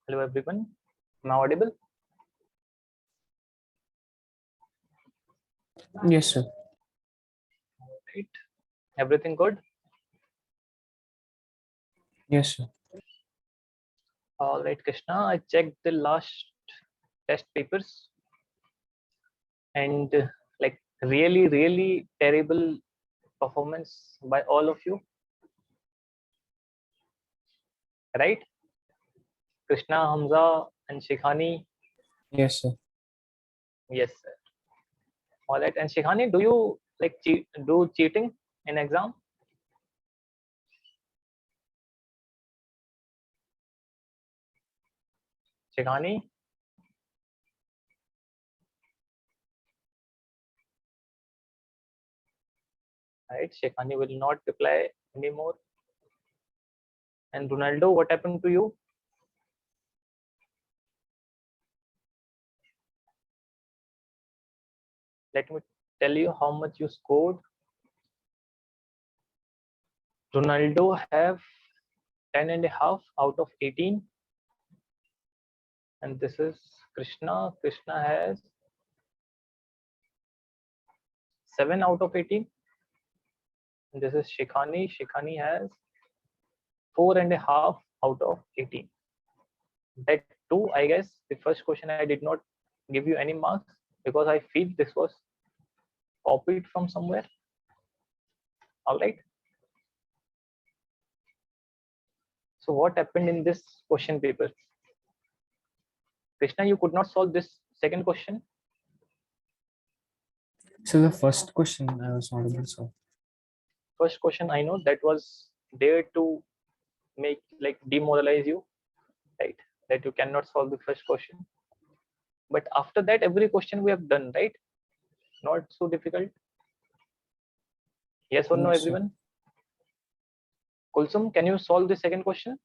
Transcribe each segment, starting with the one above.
Hello everyone. Am I audible? Yes, sir. Right. Everything good? Yes, sir. All right, Krishna. I checked the last test papers and like really terrible performance by all of you. Right? Krishna, Hamza, and Shikhani. Yes, sir. Yes, sir. All right. And Shikhani, do you like do cheating in exam? Shikhani? Right. Shikhani will not reply anymore. And Ronaldo, what happened to you? Let me tell you how much you scored. Ronaldo have 10.5 out of 18, and this is Krishna. Krishna has 7 out of 18, and this is Shikhani. Shikhani has 4.5 out of 18. That too, I guess the first question I did not give you any marks because I feel this was copied from somewhere. All right. So what happened in this question paper? Krishna, you could not solve this second question. So the first question I was not able to solve. First question, I know that was there to make like demoralize you, right? That you cannot solve the first question. But after that, every question we have done, right? Not so difficult. Yes or no, Yes, sir. everyone? Kulsum, can you solve the second question?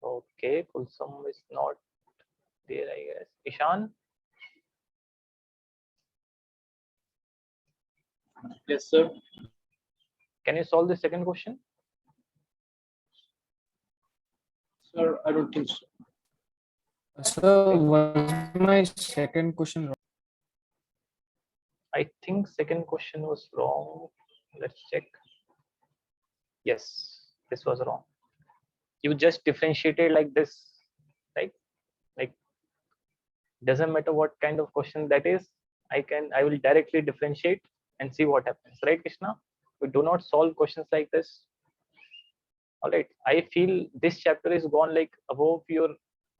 Okay, Kulsum is not there, I guess. Ishan? Yes, sir. Can you solve the second question? Sir, I don't think so. So was my second question wrong? I think second question was wrong. Let's check. Yes, this was wrong. You just differentiated like this, right? Like doesn't matter what kind of question that is. I will directly differentiate and see what happens, right, Krishna? We do not solve questions like this. All right. I feel this chapter is gone like above your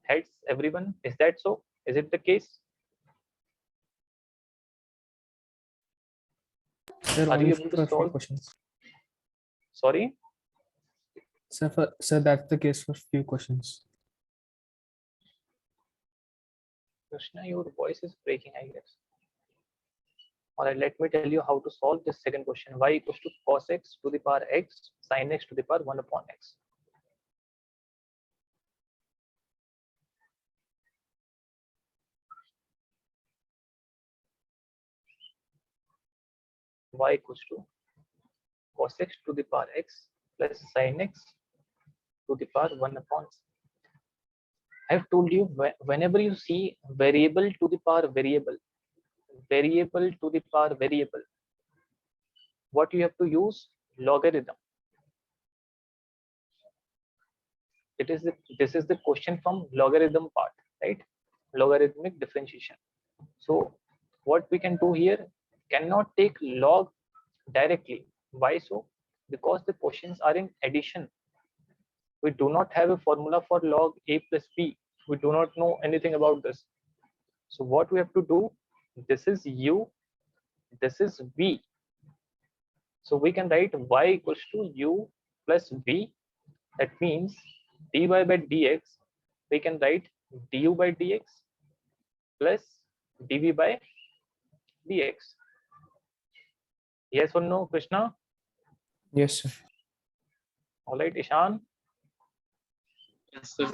heads, everyone. Is that so? Is it the case? Sir, Are only you able to for few solve? questions. Sorry? Sir, that's the case for few questions. Krishna, your voice is breaking, I guess. All right, let me tell you how to solve this second question. Y equals to cos x to the power x sin x to the power 1 upon x. Y equals to cos x to the power x plus sin x to the power 1 upon x. I have told you whenever you see variable to the power variable to the power variable, what you have to use? Logarithm. This is the question from logarithm part, right? Logarithmic differentiation. So what we can do here, cannot take log directly. Why so? Because the questions are in addition. We do not have a formula for log a plus b. We do not know anything about this. So what we have to do, this is u, this is v. So we can write y equals to u plus v. That means dy by dx, we can write du by dx plus dv by dx. Yes or no, Krishna? Yes, sir. All right, Ishan. Yes, sir.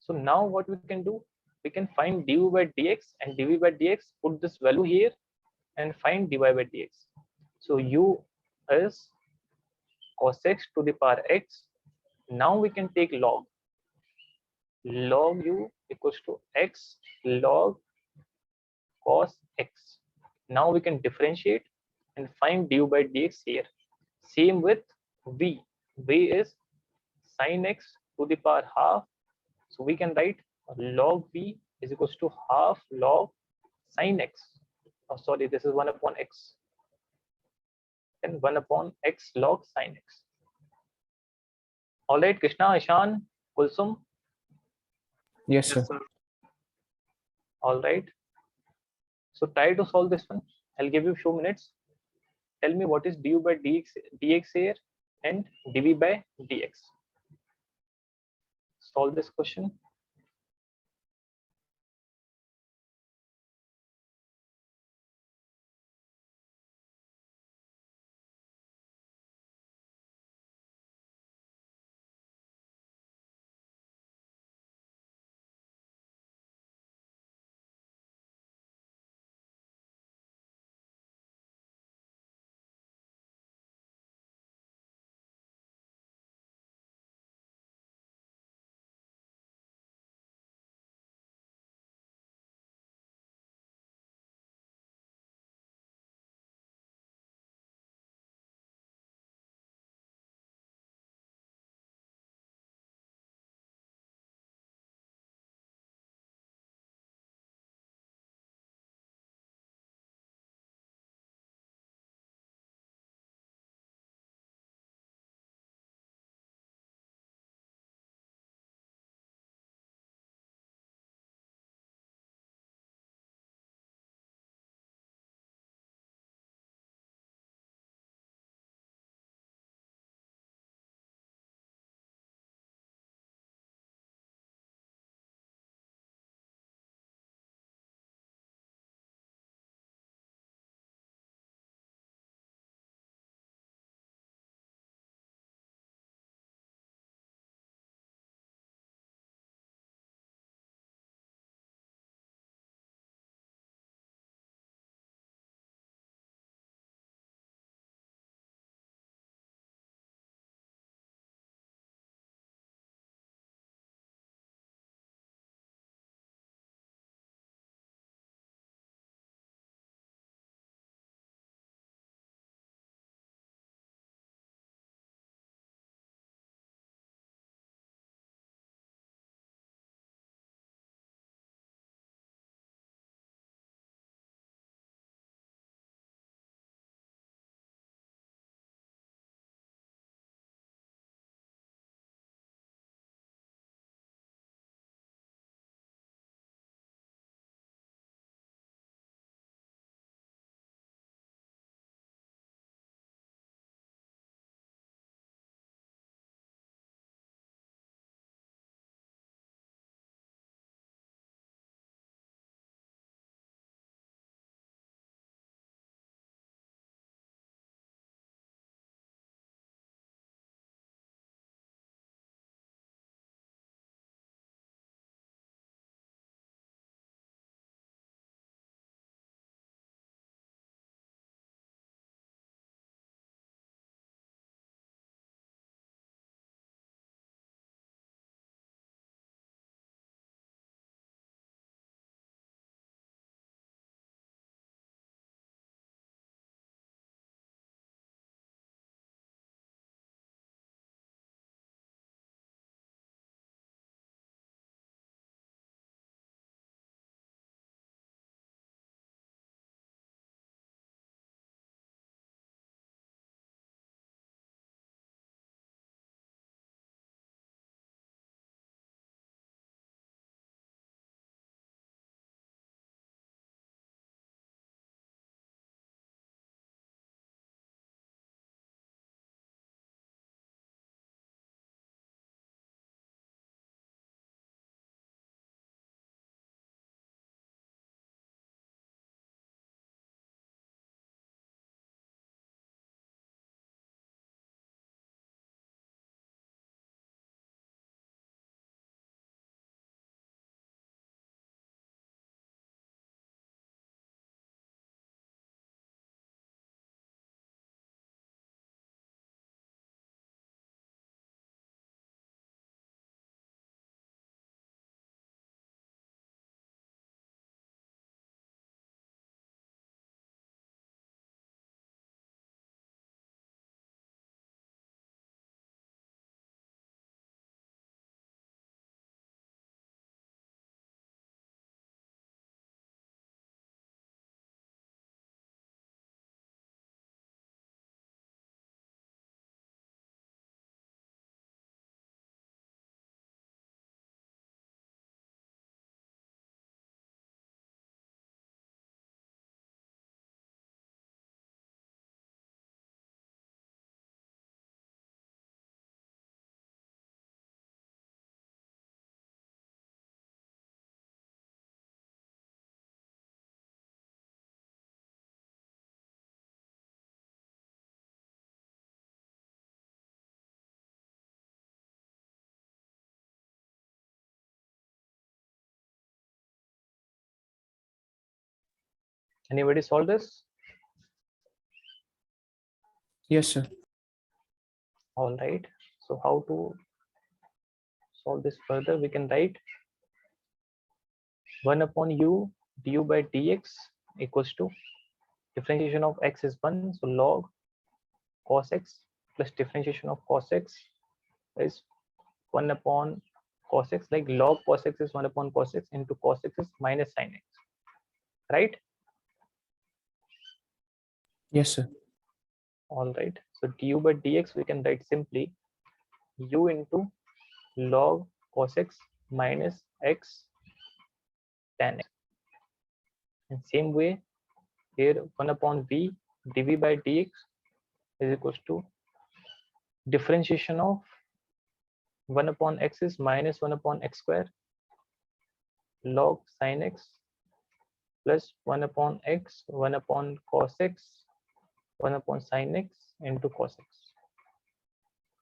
So now what we can do, we can find du by dx and dv by dx, put this value here and find dy by dx. So u is cos x to the power x. Now we can take log. Log u equals to x log cos x. Now we can differentiate and find du by dx here. Same with v. V is sin x to the power half. So we can write log v is equals to half log sin x. Oh, sorry, this is 1 upon x. And 1 upon x log sin x. All right, Krishna, Ishan, Kulsum. Yes, Yes, sir. sir. All right. So try to solve this one. I'll give you a few minutes. Tell me what is du by dx here and dv by dx. Solve this question. Anybody solve this? Yes, sir. All right. So how to solve this further? We can write 1 upon u du by dx equals to differentiation of x is 1, so log cos x plus differentiation of cos x is 1 upon cos x, like log cos x is 1 upon cos x into cos x is minus sin x, right? Yes, sir. All right. So du by dx we can write simply u into log cos x minus x tan x. And same way here 1 upon v dv by dx is equals to differentiation of 1 upon x is minus 1 upon x square log sin x plus 1 upon x 1 upon cos x 1 upon sin x into cos x.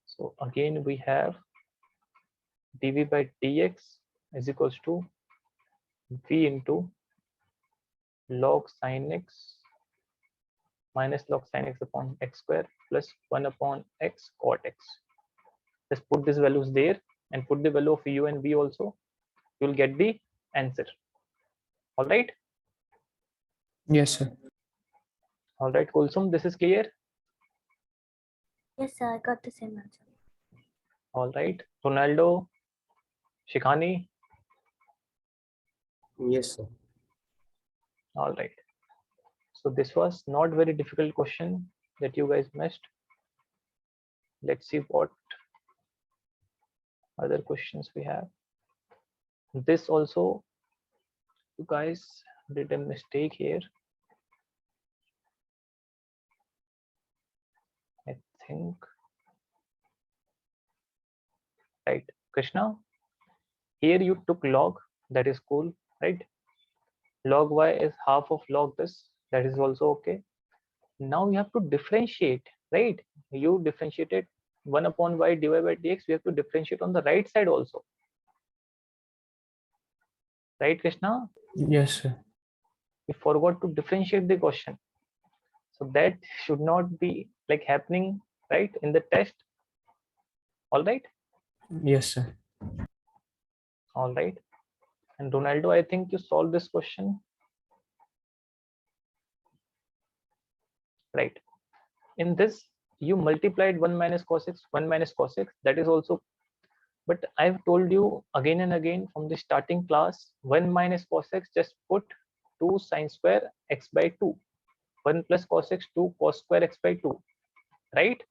So again we have dv by dx is equals to v into log sin x minus log sin x upon x square plus 1 upon x cot x. Just put these values there and put the value of u and v also. You will get the answer. All right. Yes, sir. All right, Kulsum, this is clear. Yes, sir, I got the same answer. All right, Ronaldo, Shikhani. Yes, sir. All right. So this was not very difficult question that you guys missed. Let's see what other questions we have. This also, you guys did a mistake here. I think, right, Krishna, here you took log, that is cool, right? Log y is half of log this, that is also okay. Now you have to differentiate, right? You differentiated 1 upon y divided by dx, we have to differentiate on the right side also. Right, Krishna? Yes, sir. We forgot to differentiate the question. So that should not be like happening, right, in the test. All right. Yes, sir. All right. And Ronaldo, I think you solved this question. Right. In this, you multiplied 1 minus cos x, 1 minus cos x. That is also, but I've told you again and again from the starting class, 1 minus cos x, just put 2 sine square x by 2. 1 plus cos x, 2 cos square x by 2. Right?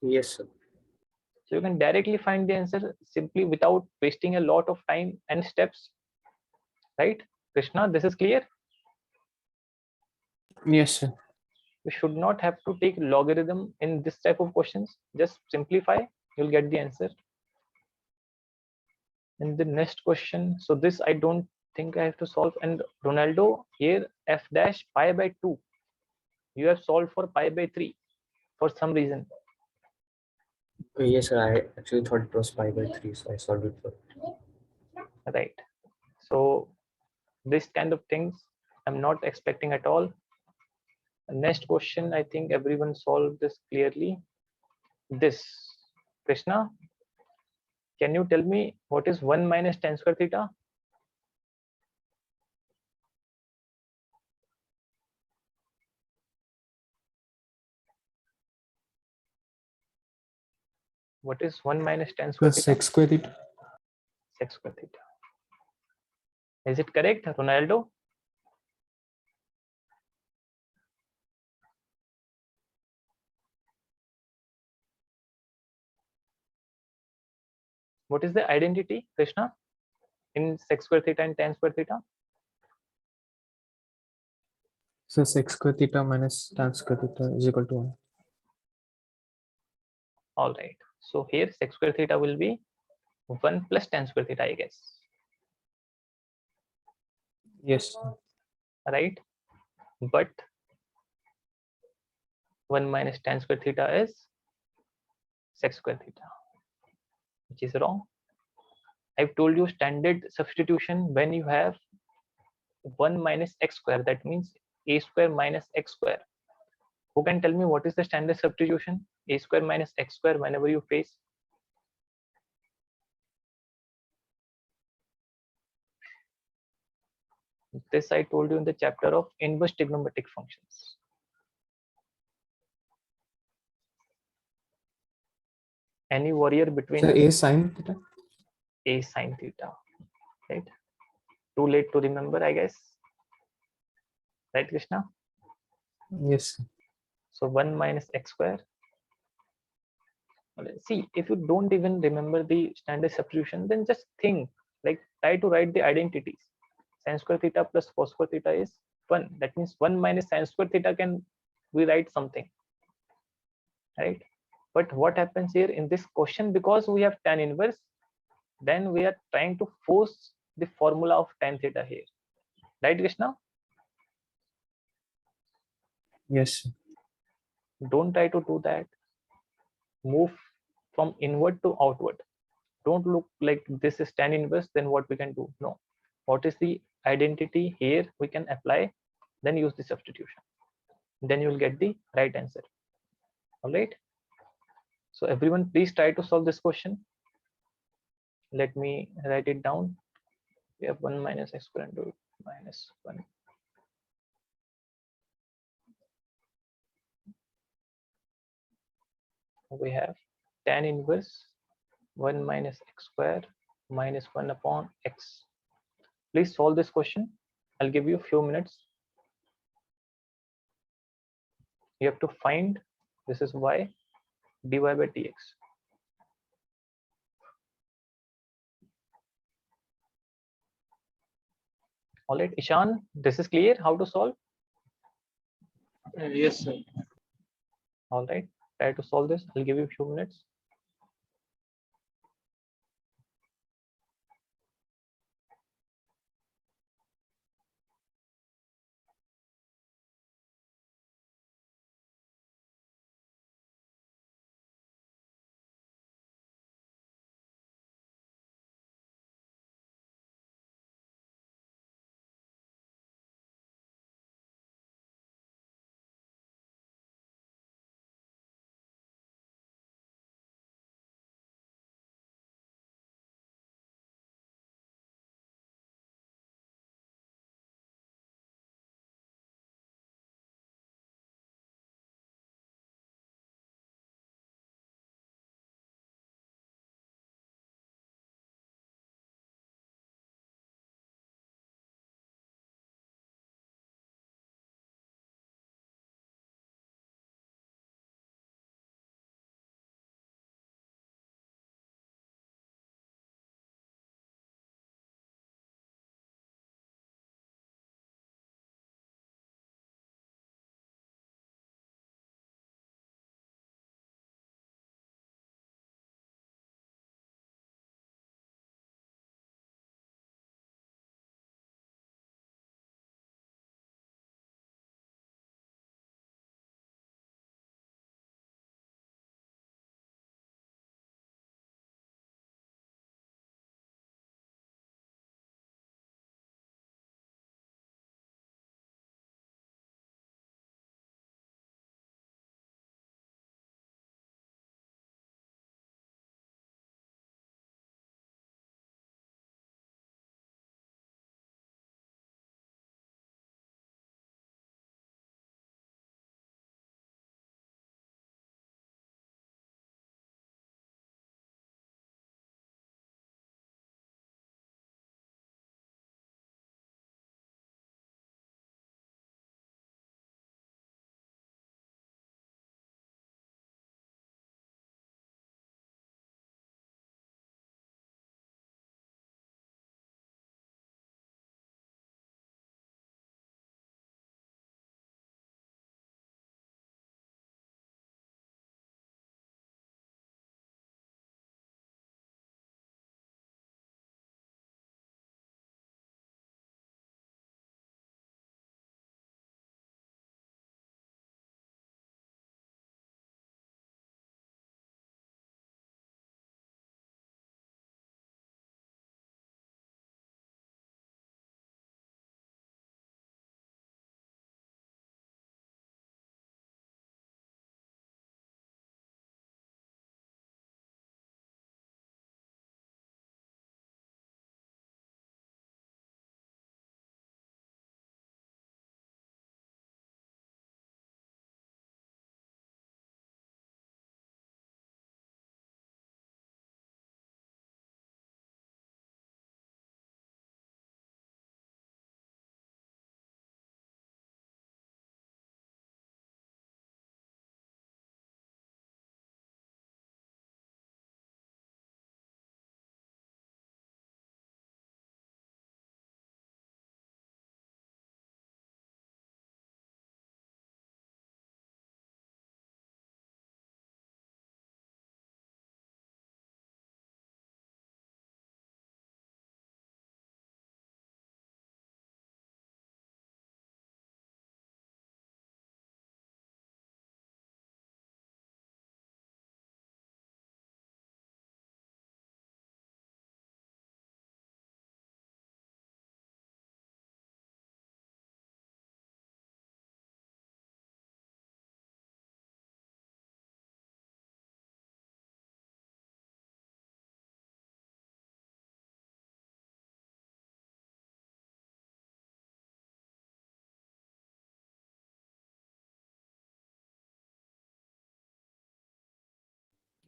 Yes, sir. So you can directly find the answer simply without wasting a lot of time and steps. Right? Krishna, this is clear? Yes, sir. You should not have to take logarithm in this type of questions. Just simplify, you'll get the answer. In the next question, so this I don't think I have to solve. And Ronaldo, here f dash pi by 2. You have solved for pi by 3 for some reason. Yes, sir. I actually thought it was 5/3, so I solved it for it. Right. So this kind of things I'm not expecting at all. Next question, I think everyone solved this clearly. This, Krishna, can you tell me what is 1 minus tan square theta? What is 1 minus tan square Plus theta? sec square theta. Sec square theta. Is it correct, Ronaldo? What is the identity, Krishna, in sec square theta and tan square theta? So sec square theta minus tan square theta is equal to 1. All right. So here sec square theta will be 1 plus tan square theta, I guess. Yes, sir. Right? But 1 minus tan square theta is sec square theta, which is wrong. I've told you standard substitution when you have 1 minus x square. That means a square minus x square. Who can tell me what is the standard substitution? A square minus x square whenever you face. This I told you in the chapter of inverse trigonometric functions. Any warrior between Sir, us? A sine theta. A sine theta, right? Too late to remember, I guess. Right, Krishna? Yes. Sir. So 1 minus x square. See, if you don't even remember the standard substitution, then just think, like try to write the identities. Sin square theta plus cos square theta is 1. That means 1 minus sin square theta can we write something, right? But what happens here in this question, because we have tan inverse, then we are trying to force the formula of tan theta here, right, Krishna? Yes. Sir. Don't try to do that. Move from inward to outward. Don't look like this is tan inverse, then what we can do? No. What is the identity here we can apply, then use the substitution. Then you will get the right answer. All right. So everyone, please try to solve this question. Let me write it down. We have 1 minus x square into minus 1. We have tan inverse 1 minus x square minus 1 upon x. Please solve this question. I'll give you a few minutes. You have to find, this is y dy by dx. All right, Ishan, this is clear how to solve. Yes, sir. All right, try to solve this. I'll give you a few minutes.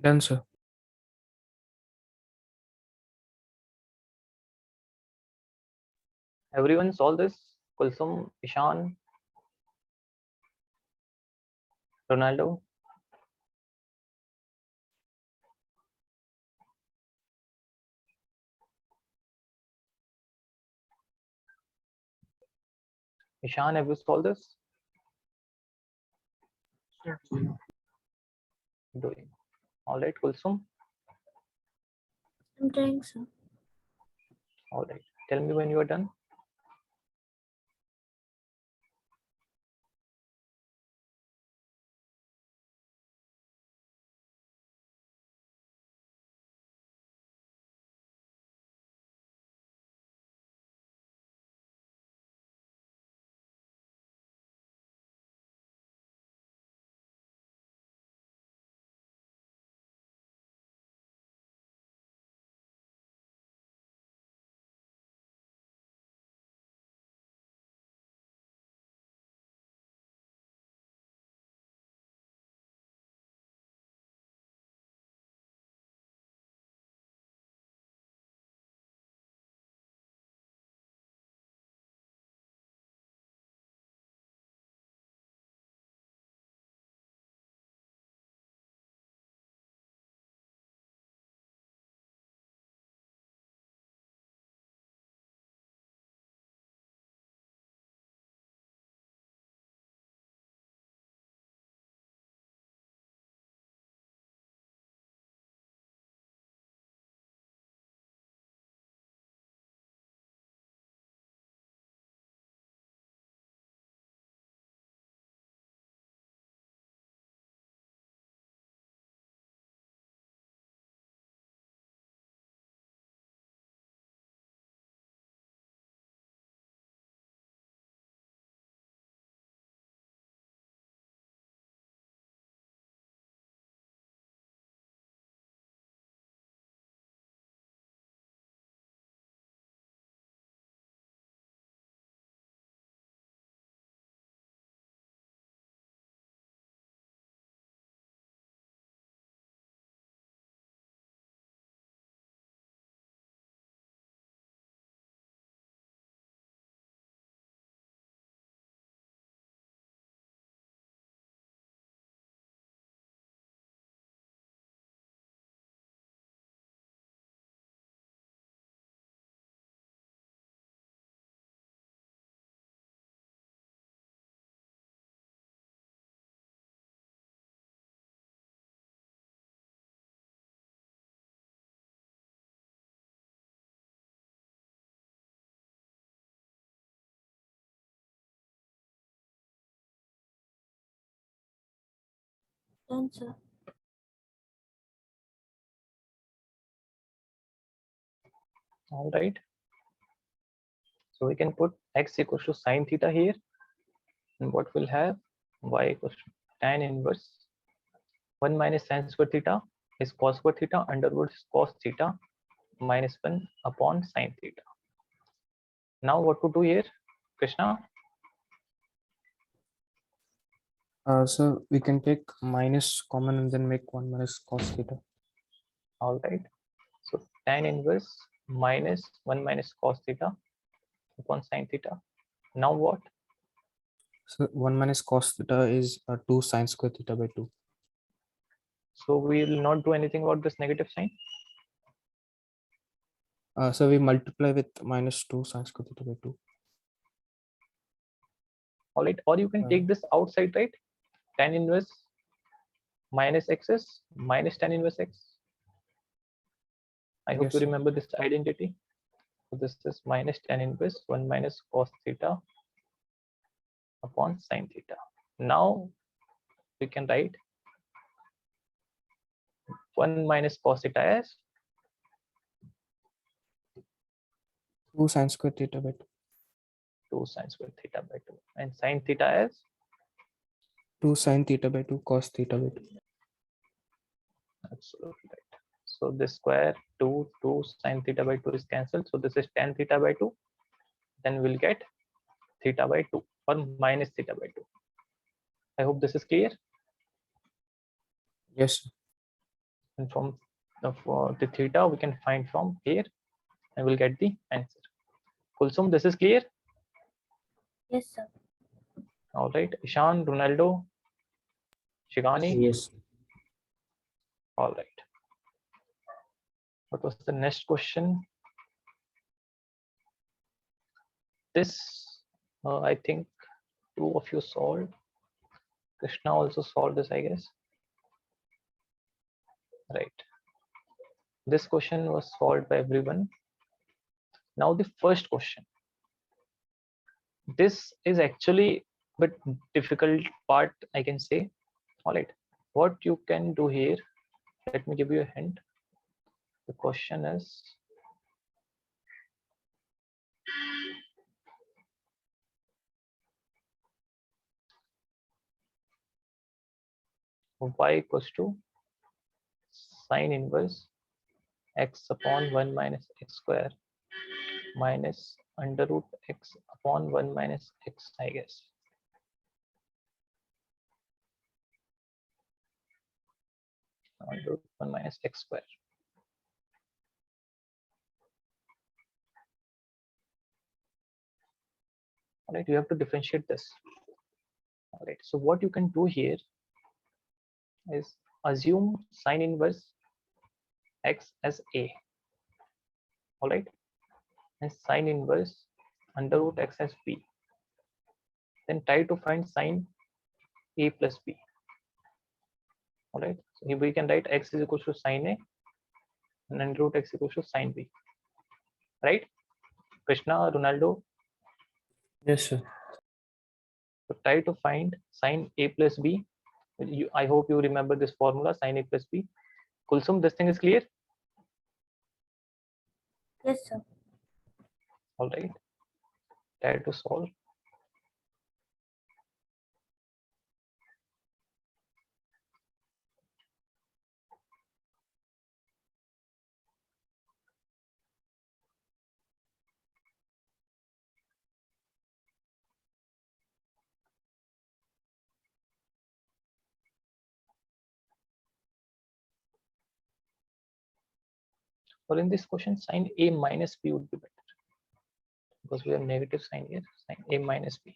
Done, sir. Everyone solve this? Kulsum, Ishan, Ronaldo. Ishan, have you solved this? Doing. All right, Kulsum. I'm trying, sir. All right. Tell me when you are done. Done, sir. All right. So we can put x equals to sine theta here. And what we'll have? Y equals to tan inverse 1 minus sin square theta is cos square theta under root cos theta minus 1 upon sin theta. Now what to do here, Krishna? So we can take minus common and then make 1 minus cos theta. All right. So tan inverse minus 1 minus cos theta upon sin theta. Now what? So 1 minus cos theta is 2 sine square theta by 2. So we will not do anything about this negative sign. So we multiply with minus 2 sine square theta by 2. All right. Or you can take this outside, right? Tan inverse minus x is minus tan inverse x. I hope Yes, you sir. remember this identity. So this is minus tan inverse 1 minus cos theta upon sin theta. Now we can write 1 minus cos theta as 2 sine square theta by 2. 2 sin square theta by 2 and sin theta as 2 sine theta by 2 cos theta by 2. absolutely right. So this square 2 sin theta by 2 is cancelled. So this is tan theta by 2. Then we'll get theta by 2 or minus theta by 2. I hope this is clear. Yes, sir. and from the theta we can find from here, and we'll get the answer. Kulsum, this is clear? Yes, sir. All right. Ishan, Ronaldo, Shigani. Yes. All right. What was the next question? This, I think, two of you solved. Krishna also solved this, I guess. Right. This question was solved by everyone. Now the first question. This is actually a bit difficult part, I can say. All right. What you can do here, let me give you a hint. The question is, y equals to sine inverse x upon 1 minus x square minus under root x upon 1 minus x, I guess. Under root 1 minus x square. All right, you have to differentiate this. All right, so what you can do here is assume sine inverse x as a. All right, and sine inverse under root x as b. Then try to find sine a plus b. All right, so here we can write x is equal to sine a and under root x equals to sine b. Right, Krishna, Ronaldo. Yes, sir. So try to find sine a plus b. I hope you remember this formula, sine a plus b. Kulsum, this thing is clear? Yes, sir. All right. Try to solve. Or in this question, sine a minus b would be better because we have negative sign here, sine a minus b.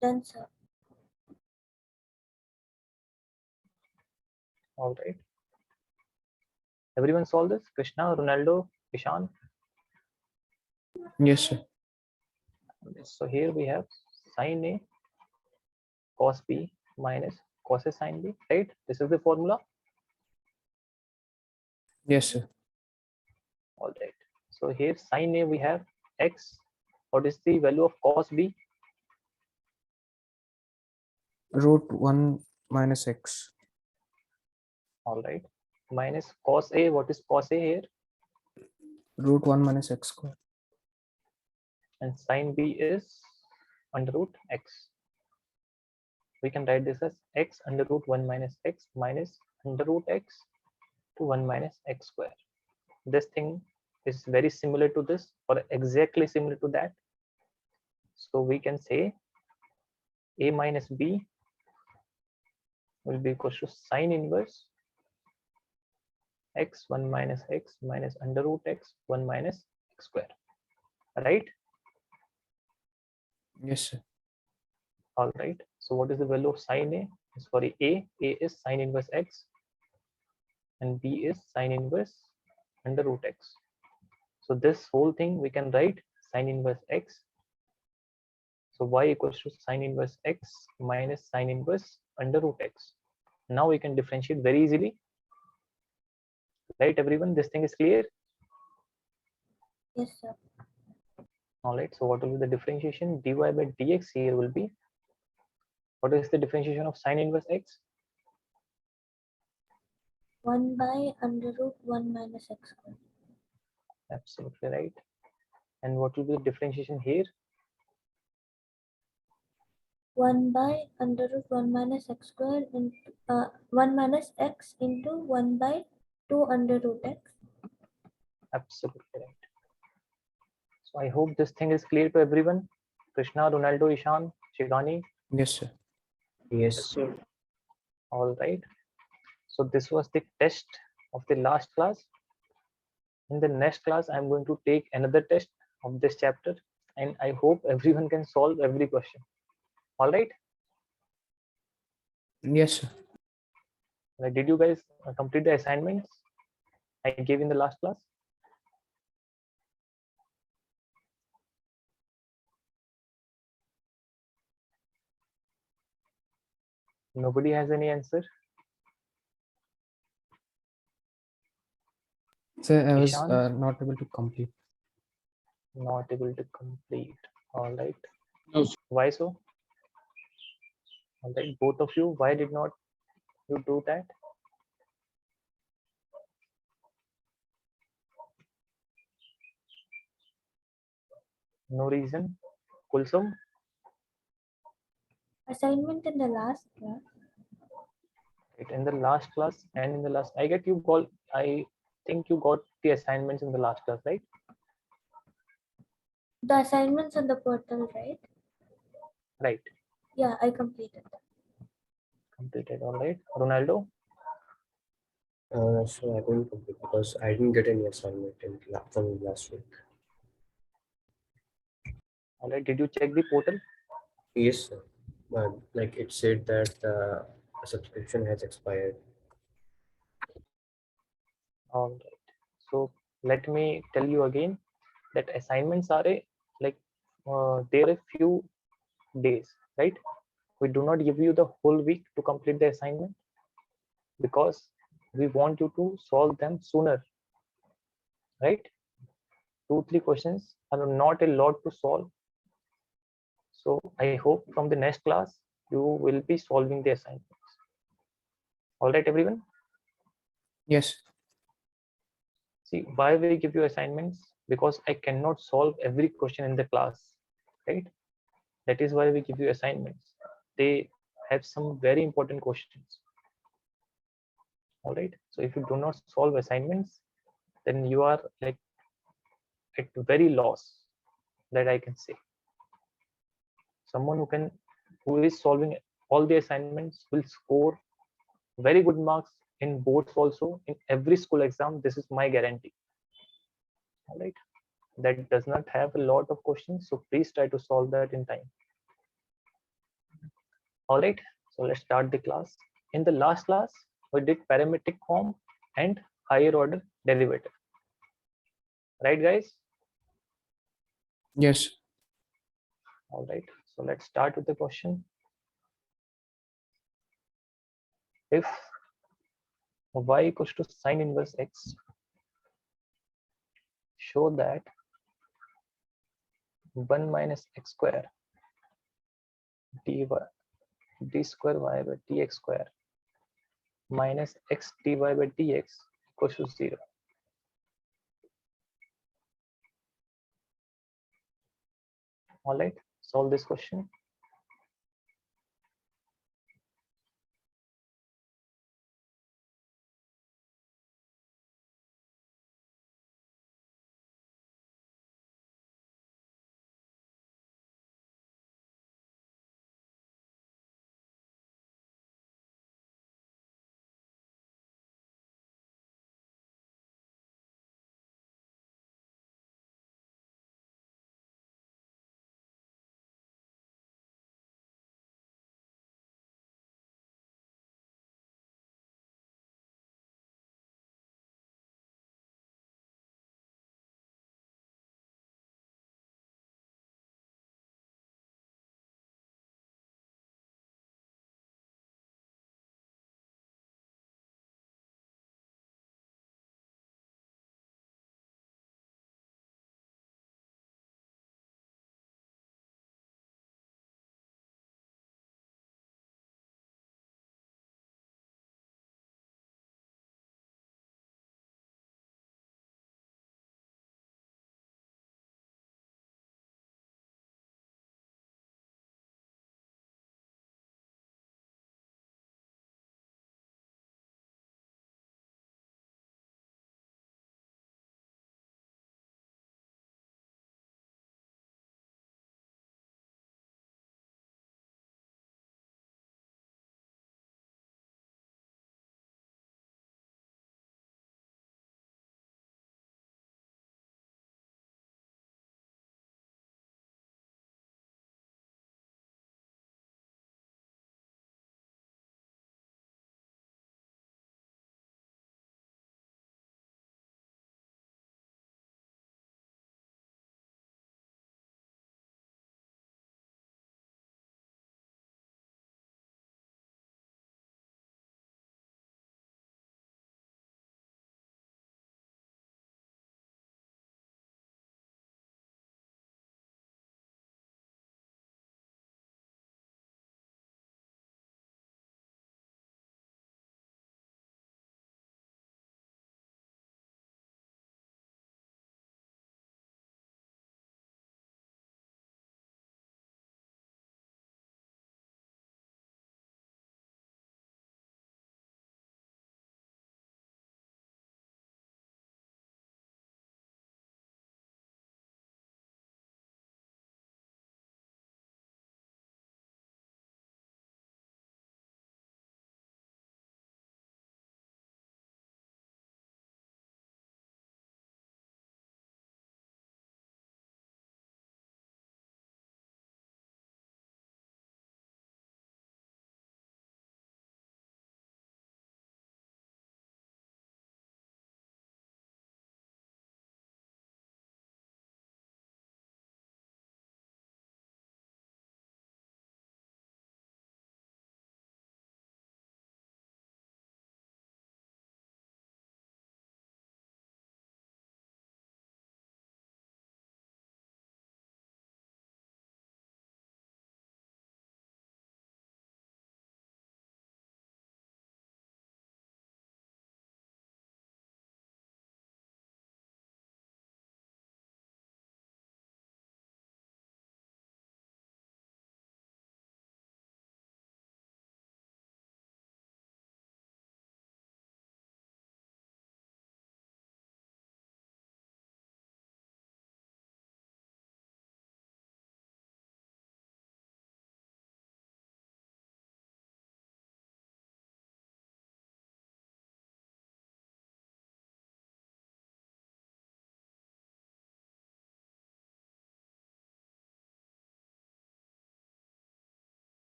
Done, sir. All right. Everyone solve this? Krishna, Ronaldo, Ishan. Yes, sir. So here we have sin A cos B minus cos A sin B, right? This is the formula. Yes, sir. All right. So here sin A we have x. What is the value of cos B? Root 1 minus x. All right. Minus cos A. What is cos A here? Root 1 minus x square. And sin B is under root x. We can write this as x under root 1 minus x minus under root x to 1 minus x square. This thing is very similar to this or exactly similar to that. So we can say A minus B will be equal to sine inverse x 1 minus x minus under root x 1 minus x square, right? Yes, sir. All right. So what is the value of sine A? Sorry, A is sine inverse x and B is sine inverse under root x. So this whole thing we can write sine inverse x. So y equals to sine inverse x minus sine inverse under root x. Now we can differentiate very easily, right? Everyone, this thing is clear. Yes, sir. All right. So what will be the differentiation? Dy by dx here will be, what is the differentiation of sine inverse x? 1 by under root 1 minus x square. Absolutely right. And what will be the differentiation here? 1 by under root 1 minus x square into 1 minus x into 1 by 2 under root x. Absolutely right. So I hope this thing is clear to everyone. Krishna, Ronaldo, Ishan, Shigani. Yes, sir. Yes, Yes. sir. All right. So this was the test of the last class. In the next class, I'm going to take another test of this chapter, and I hope everyone can solve every question. All right. Yes, sir. Did you guys complete the assignments I gave in the last class? Nobody has any answer. Sir, I was Ishan? not able to complete. Not able to complete. All right. No, sir. Why so? All right, both of you, why did not you do that? No reason. Kulsum? Assignment in the last class. Right, in the last class and in the last, I think you got the assignments in the last class, right? The assignments on the portal, right? Right, Yeah, I completed that. completed. All right. Ronaldo? So I couldn't complete because I didn't get any assignment from last week. All right. Did you check the portal? Yes, sir. But like it said that the subscription has expired. All right. So let me tell you again that assignments are there are a few days, right? We do not give you the whole week to complete the assignment because we want you to solve them sooner, right? 2-3 questions are not a lot to solve. So I hope from the next class you will be solving the assignments. All right, everyone. Yes. See, why we give you assignments? Because I cannot solve every question in the class, right? That is why we give you assignments. They have some very important questions. All right. So if you do not solve assignments, then you are like at very loss, that I can say. Someone who is solving all the assignments will score very good marks in boards also, in every school exam. This is my guarantee. All right. That does not have a lot of questions, so please try to solve that in time. All right, so let's start the class. In the last class, we did parametric form and higher order derivative. Right, guys? Yes. All right, so let's start with the question. If y equals to sine inverse x, show that 1 minus x square dy d square y by dx square minus x dy by dx equals to 0. All right, solve this question.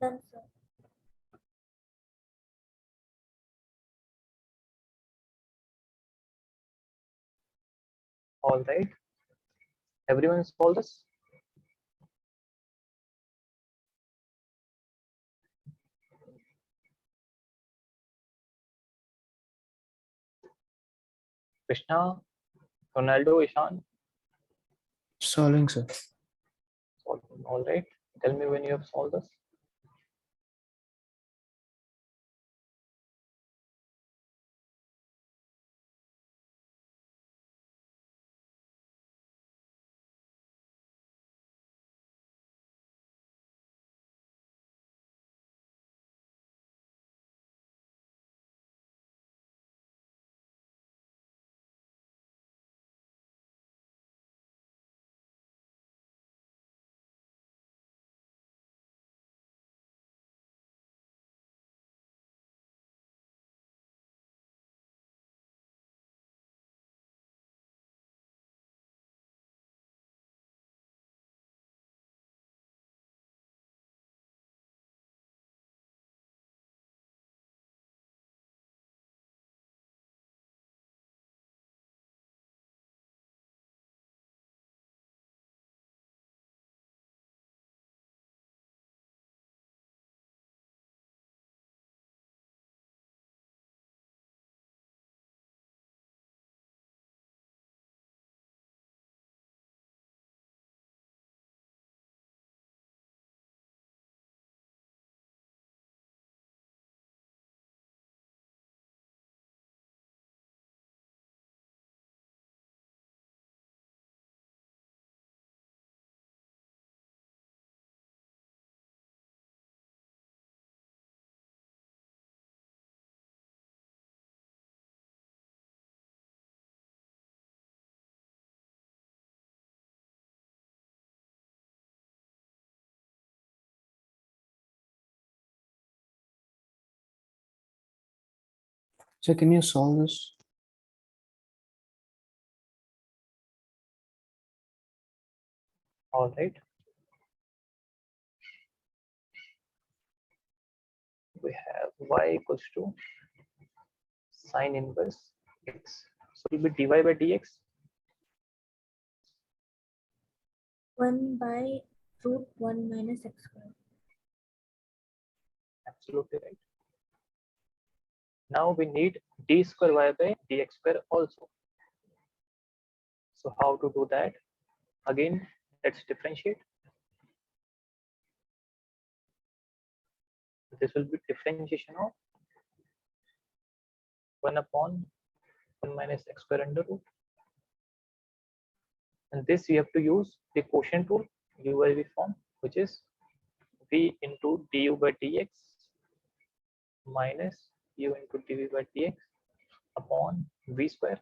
Done, sir. All right. Everyone solve this? Krishna, Ronaldo, Ishan, Solving, sir. solving. All right. Tell me when you have solved this. So can you solve this? All right. We have y equals to sine inverse x. So it will be dy by dx. 1 by root 1 minus x squared. Absolutely right. Now we need d square y by dx square also. So how to do that? Again, let's differentiate. This will be differentiation of 1 upon 1 minus x square under root. And this you have to use the quotient rule, u by v form, which is v into du by dx minus u into dv by dx upon v square.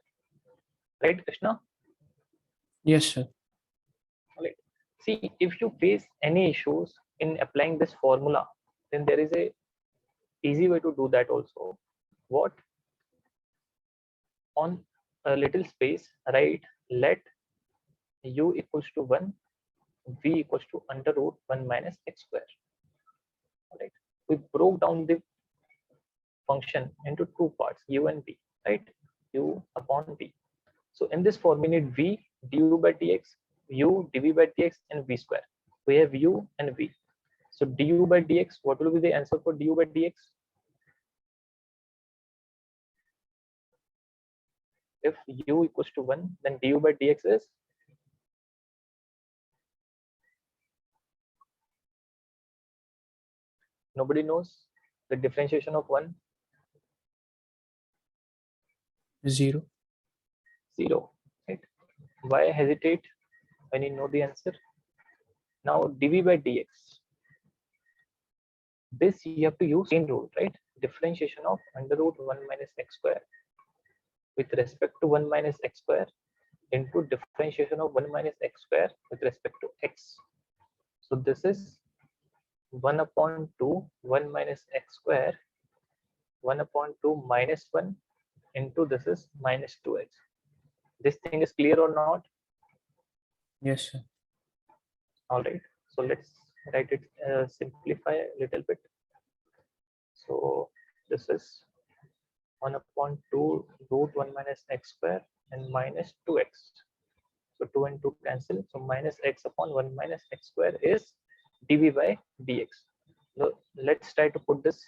Right, Krishna? Yes, sir. Right. See, if you face any issues in applying this formula, then there is a easy way to do that also. What? On a little space, write let u equals to 1, v equals to under root 1 minus x square. Right. We broke down the function into two parts, u and v, right? U upon v. So in this form, we need v du by dx, u dv by dx, and v square. We have u and v. So du by dx, what will be the answer for du by dx? If u equals to 1, then du by dx is nobody knows the differentiation of 1, 0. 0. Right? Why hesitate when you know the answer? Now dv by dx. This you have to use chain rule, right? Differentiation of under root 1 minus x square with respect to 1 minus x square into differentiation of 1 minus x square with respect to x. So this is 1 upon 2 1 minus x square 1 upon 2 minus 1 into this is minus 2x. This thing is clear or not? Yes, sir. All right. So let's write it, simplify a little bit. So this is 1 upon 2 root 1 minus x square and minus 2x. So 2 and 2 cancel. So minus x upon 1 minus x square is dv by dx. So let's try to put this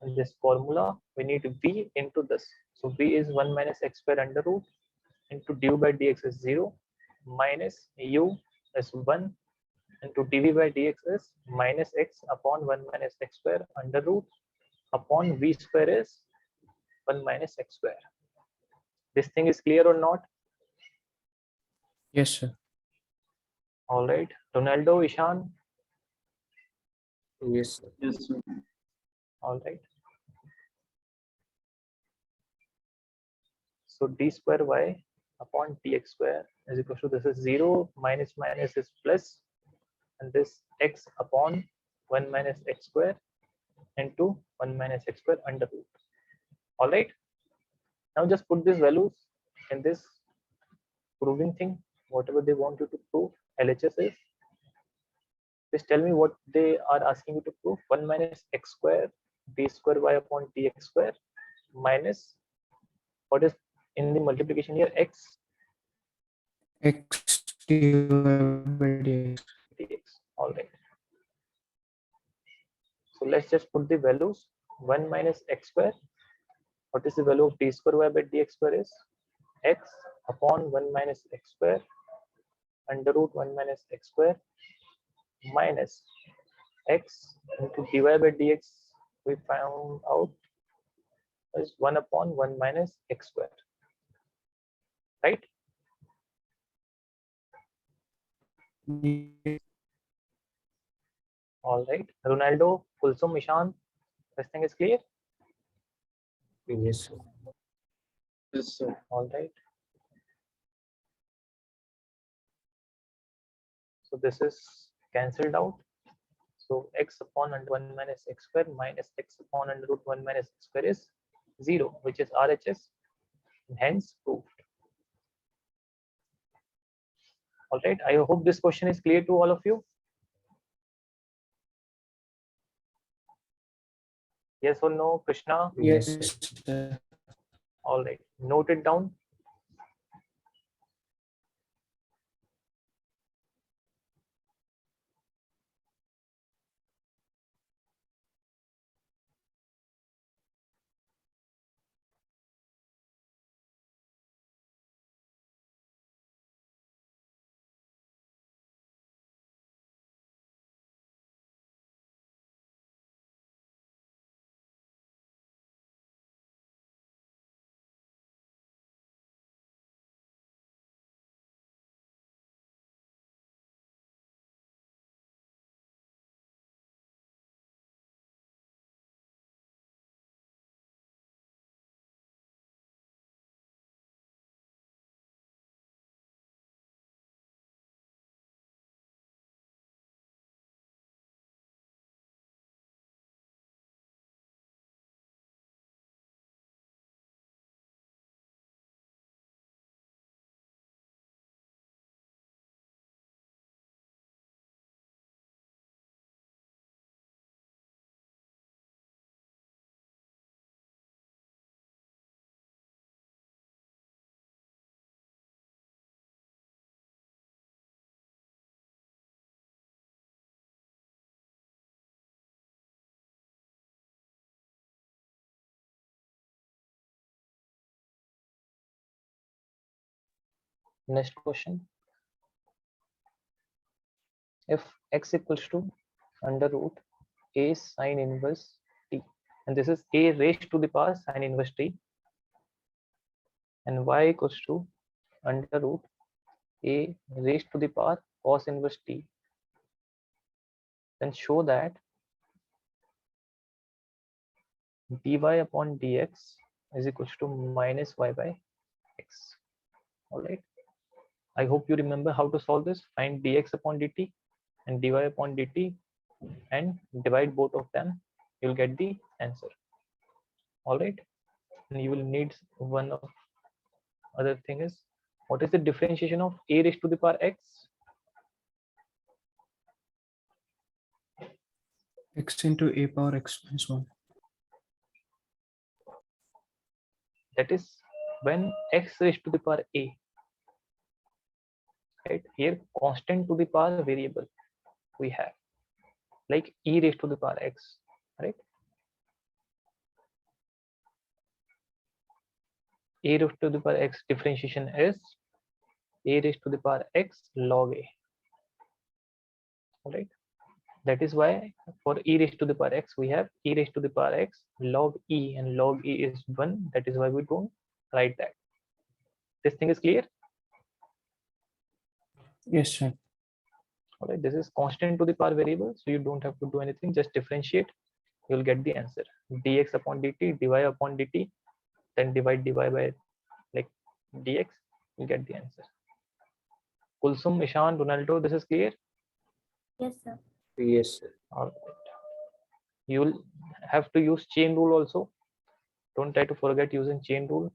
in this formula. We need v into this. So v is 1 minus x square under root into du by dx is 0 minus u is 1 into dv by dx is minus x upon 1 minus x square under root upon v square is 1 minus x square. This thing is clear or not? Yes, sir. All right. Ronaldo, Ishan. Yes, sir. Yes, sir. All right. So d square y upon dx square is equal to, this is 0 minus minus is plus, and this x upon 1 minus x square into 1 minus x square under root. All right. Now just put these values in this proving thing, whatever they want you to prove. LHS is, just tell me what they are asking you to prove. 1 minus x square d square y upon dx square minus, what is in the multiplication here, x X divided by dx. dx. All right. So let's just put the values. 1 minus x square. What is the value of d square y by dx square is x upon 1 minus x square under root 1 minus x square minus x into dy by dx. We found out is 1 upon 1 minus x square. Right? All right. Ronaldo, Kulsum, Ishan, this thing is clear? Yes, sir. Yes, sir. All right. So this is cancelled out. So x upon under 1 minus x square minus x upon under root 1 minus x square is 0, which is RHS, and hence proved. All right. I hope this question is clear to all of you. Yes or no, Krishna? Yes, Yes, sir. All right. Note it down. Next question. If x equals to under root a sine inverse t, and this is a raised to the power sine inverse t, and y equals to under root a raised to the power cos inverse t, then show that dy upon dx is equals to minus y by x. All right. I hope you remember how to solve this. Find dx upon dt and dy upon dt and divide both of them. You'll get the answer. All right. And you will need one of other thing is, what is the differentiation of a raised to the power x? X into a power x minus 1. That is when x raised to the power a, right? Here constant to the power variable we have, like e raised to the power x, right? A raised to the power x differentiation is a raised to the power x log a, right? That is why for e raised to the power x we have e raised to the power x log e, and log e is 1. That is why we don't write that. This thing is clear. Yes, sir. All right, this is constant to the power variable, so you don't have to do anything, just differentiate, you'll get the answer. Dx upon dt, dy upon dt, then divide dy by like dx, you get the answer. Kulsum, Ishan, Ronaldo, this is clear. Yes, sir. Yes, sir. All right, you'll have to use chain rule also. Don't try to forget using chain rule.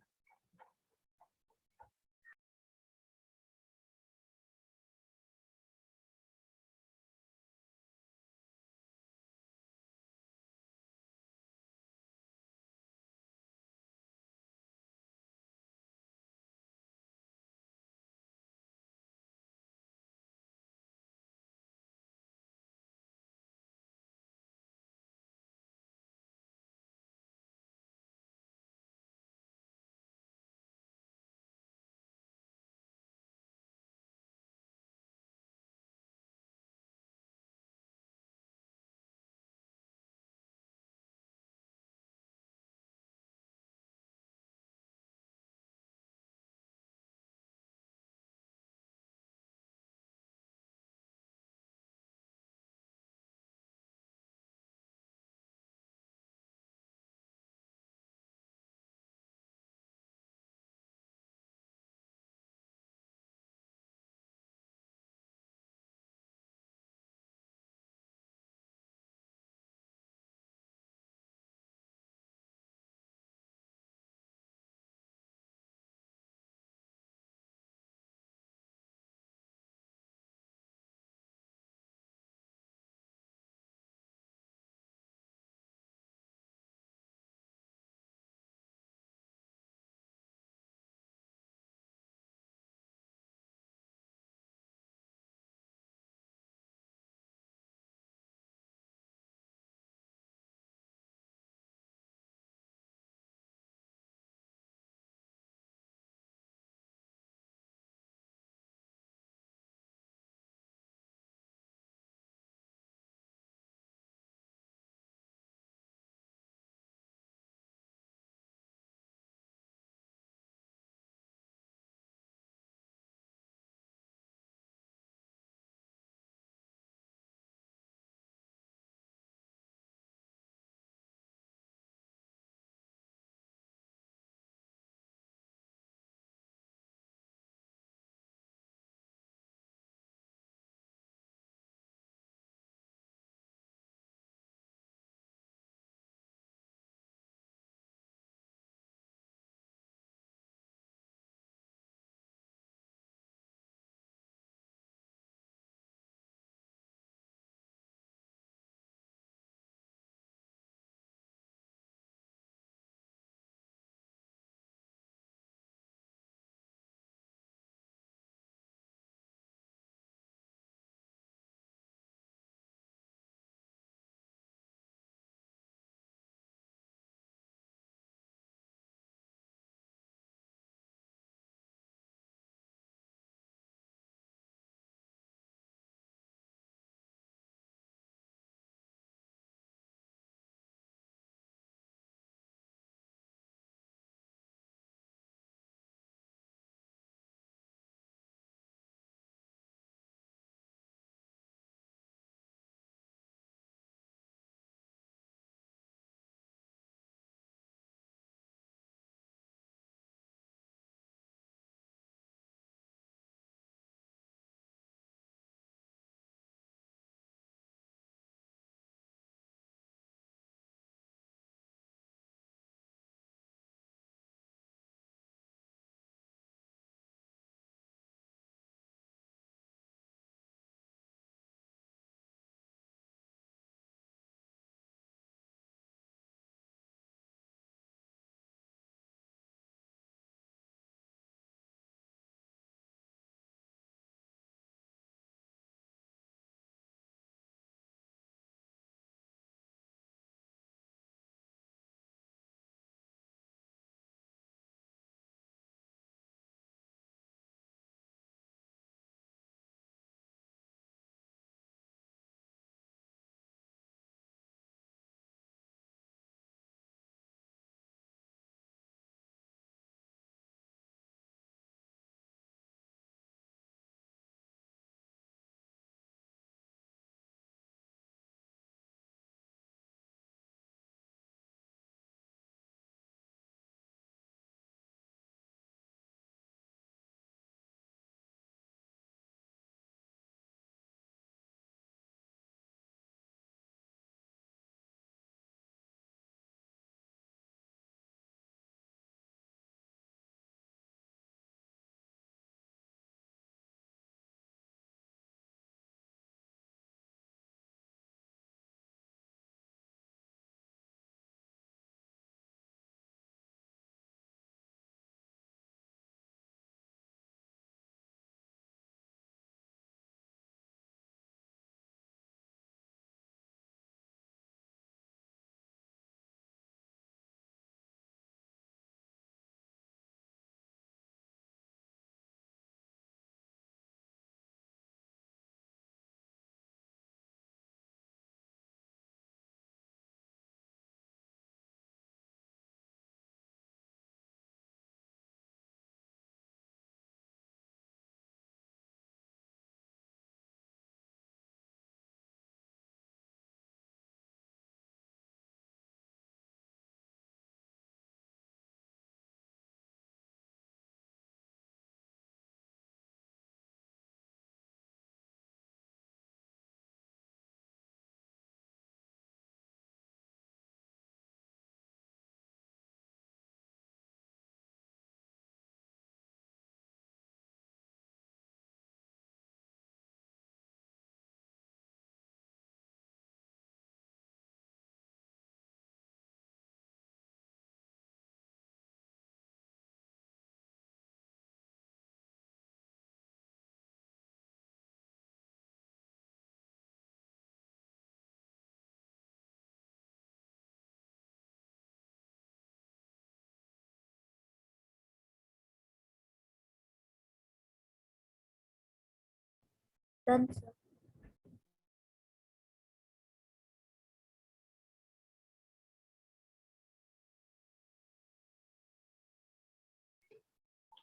Done, sir.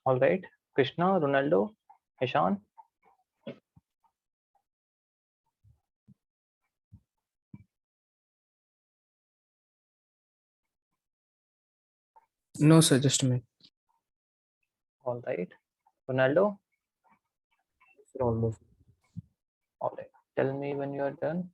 All right, Krishna, Ronaldo, Ishan. No, sir, just me. All right, Ronaldo. Sir, almost. All right, tell me when you are done.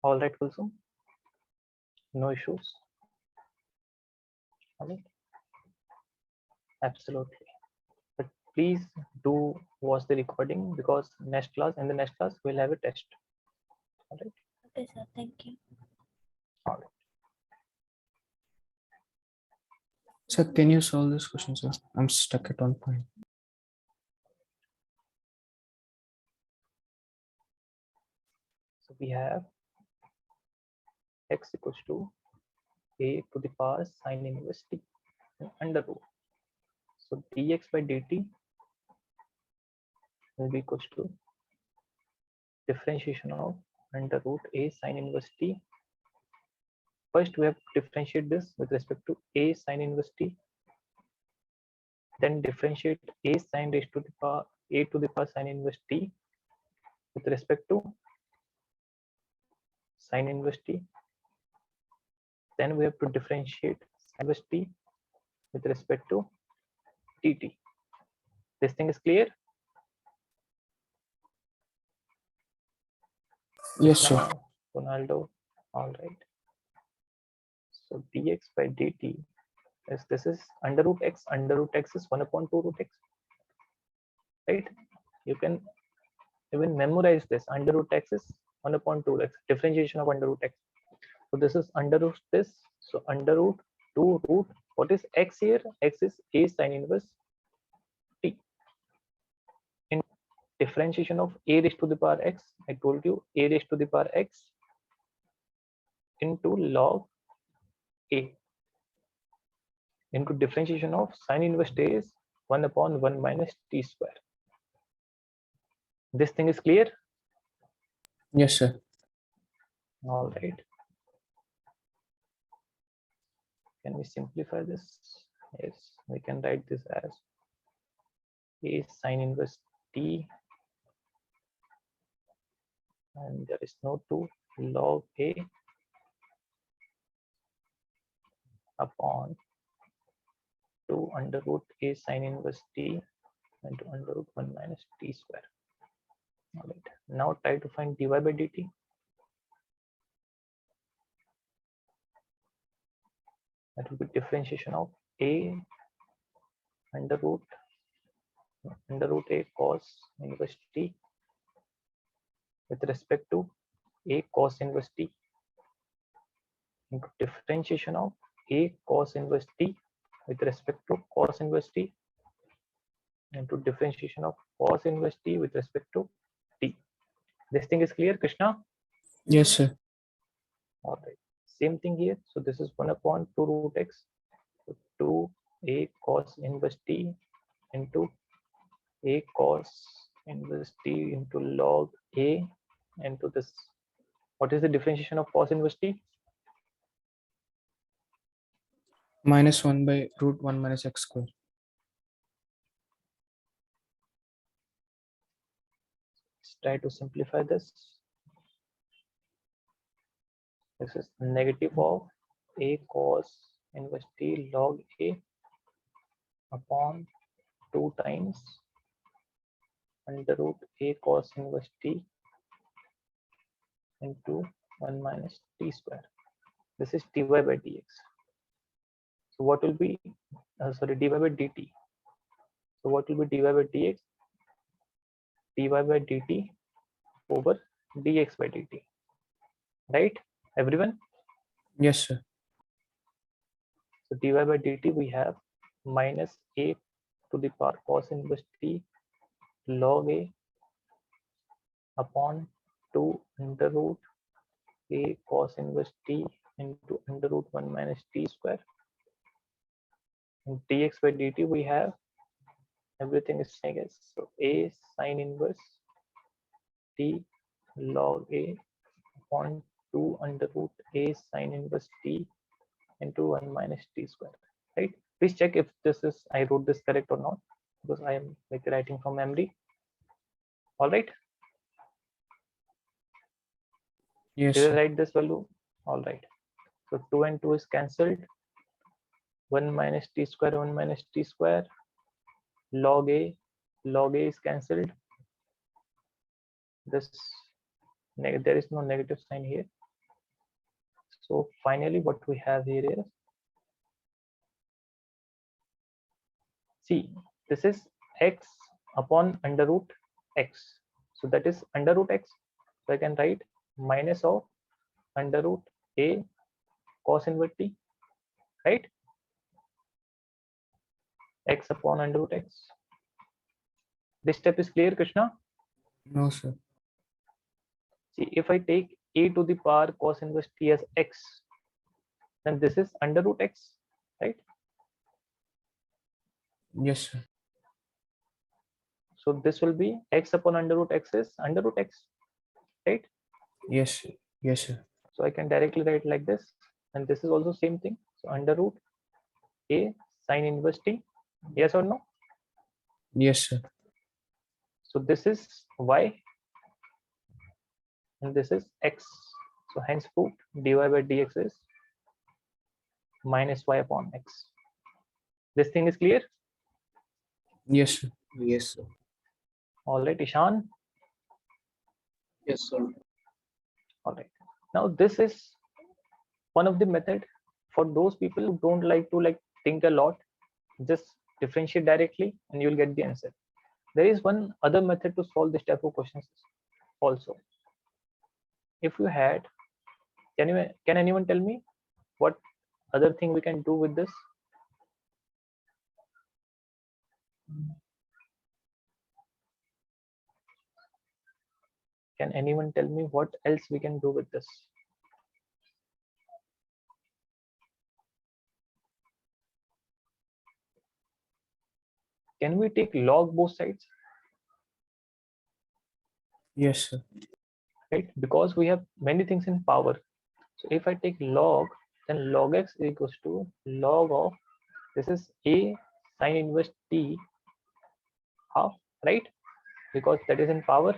All right, Kulsum. No issues. All right. Absolutely. But please do watch the recording because next class, in the next class, we'll have a test. All right. Okay, sir. Thank you. All right. Sir, can you solve this question, sir? I'm stuck at one point. So we have x equals to a to the power sine inverse t under root. So dx by dt will be equals to differentiation of under root a sine inverse t. First, we have to differentiate this with respect to a sine inverse t. Then differentiate a sine raised to the power a to the power sine inverse t with respect to sine inverse t. Then we have to differentiate sine inverse t with respect to dt. This thing is clear? Yes, sir. Krishna, Ronaldo, all right. So dx by dt is this is under root x. Under root x is 1 upon 2 root x. Right? You can even memorize this. Under root x is 1 upon 2 x. Differentiation of under root x. So this is under root this. So under root 2 root. What is x here? X is a sine inverse t. In differentiation of a raised to the power x, I told you a raised to the power x into log a into differentiation of sine inverse t is 1 upon 1 minus t square. This thing is clear? Yes, sir. All right. Can we simplify this? Yes, we can write this as a sine inverse t, and there is no 2 log a upon 2 under root a sine inverse t into under root 1 minus t square. All right. Now try to find dy by dt. That will be differentiation of a under root a cos inverse t with respect to a cos inverse t into differentiation of a cos inverse t with respect to cos inverse t into differentiation of cos inverse t with respect to t. This thing is clear, Krishna? Yes, sir. All right. Same thing here. So this is 1 upon 2 root x. So 2a cos inverse t into a cos inverse t into log a into this. What is the differentiation of cos inverse t? Minus 1 by root 1 minus x square. Let's try to simplify this. This is negative of a cos inverse t log a upon 2 times under root a cos inverse t into 1 minus t square. This is dy by dx. So what will be, sorry, dy by dt. So what will be dy by dx? Dy by dt over dx by dt. Right, everyone? Yes, sir. So dy by dt we have minus a to the power cos inverse t log a upon 2 under root a cos inverse t into under root 1 minus t square. And dx by dt we have everything is same as, so a sine inverse t log a upon 2 under root a sine inverse t into 1 minus t square. Right? Please check if this is, I wrote this correct or not, because I am like writing from memory. All right. Yes, Did I sir. write this value? All right. So 2 and 2 is cancelled. 1 minus t square, 1 minus t square. Log a is cancelled. This there is no negative sign here. So finally, what we have here is, see, this is x upon under root x. So that is under root x. So I can write minus of under root a cos inverse t, right? X upon under root x. This step is clear, Krishna? No, sir. See, if I take a to the power cos inverse t as x, then this is under root x, right? Yes, sir. So this will be x upon under root x is under root x, right? Yes, sir. Yes, sir. So I can directly write like this, and this is also same thing. So under root a sine inverse t, yes or no? Yes, sir. So this is y, and this is x. So henceforth dy by dx is minus y upon x. This thing is clear? Yes, sir. Yes, sir. All right, Ishan. Yes, sir. All right. Now this is one of the method for those people who don't like to think a lot. Just differentiate directly and you'll get the answer. There is one other method to solve this type of questions also. If you had, can anyone tell me what other thing we can do with this? Can anyone tell me what else we can do with this? Can we take log both sides? Yes, sir. Right? Because we have many things in power. So if I take log, then log x is equals to log of, this is a sine inverse t half, right? Because that is in power.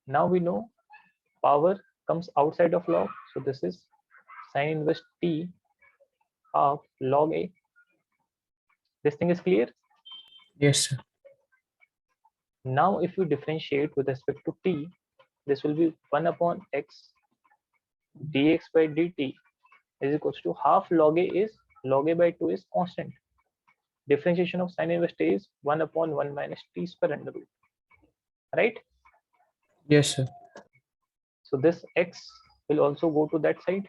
Now we know power comes outside of log. So this is sine inverse t half log a. This thing is clear. Yes, sir. Now if you differentiate with respect to t, this will be 1 upon x dx by dt is equals to half log a by 2 is constant. Differentiation of sin inverse t is 1 upon 1 minus t square under root. Right? Yes, sir. So this x will also go to that side.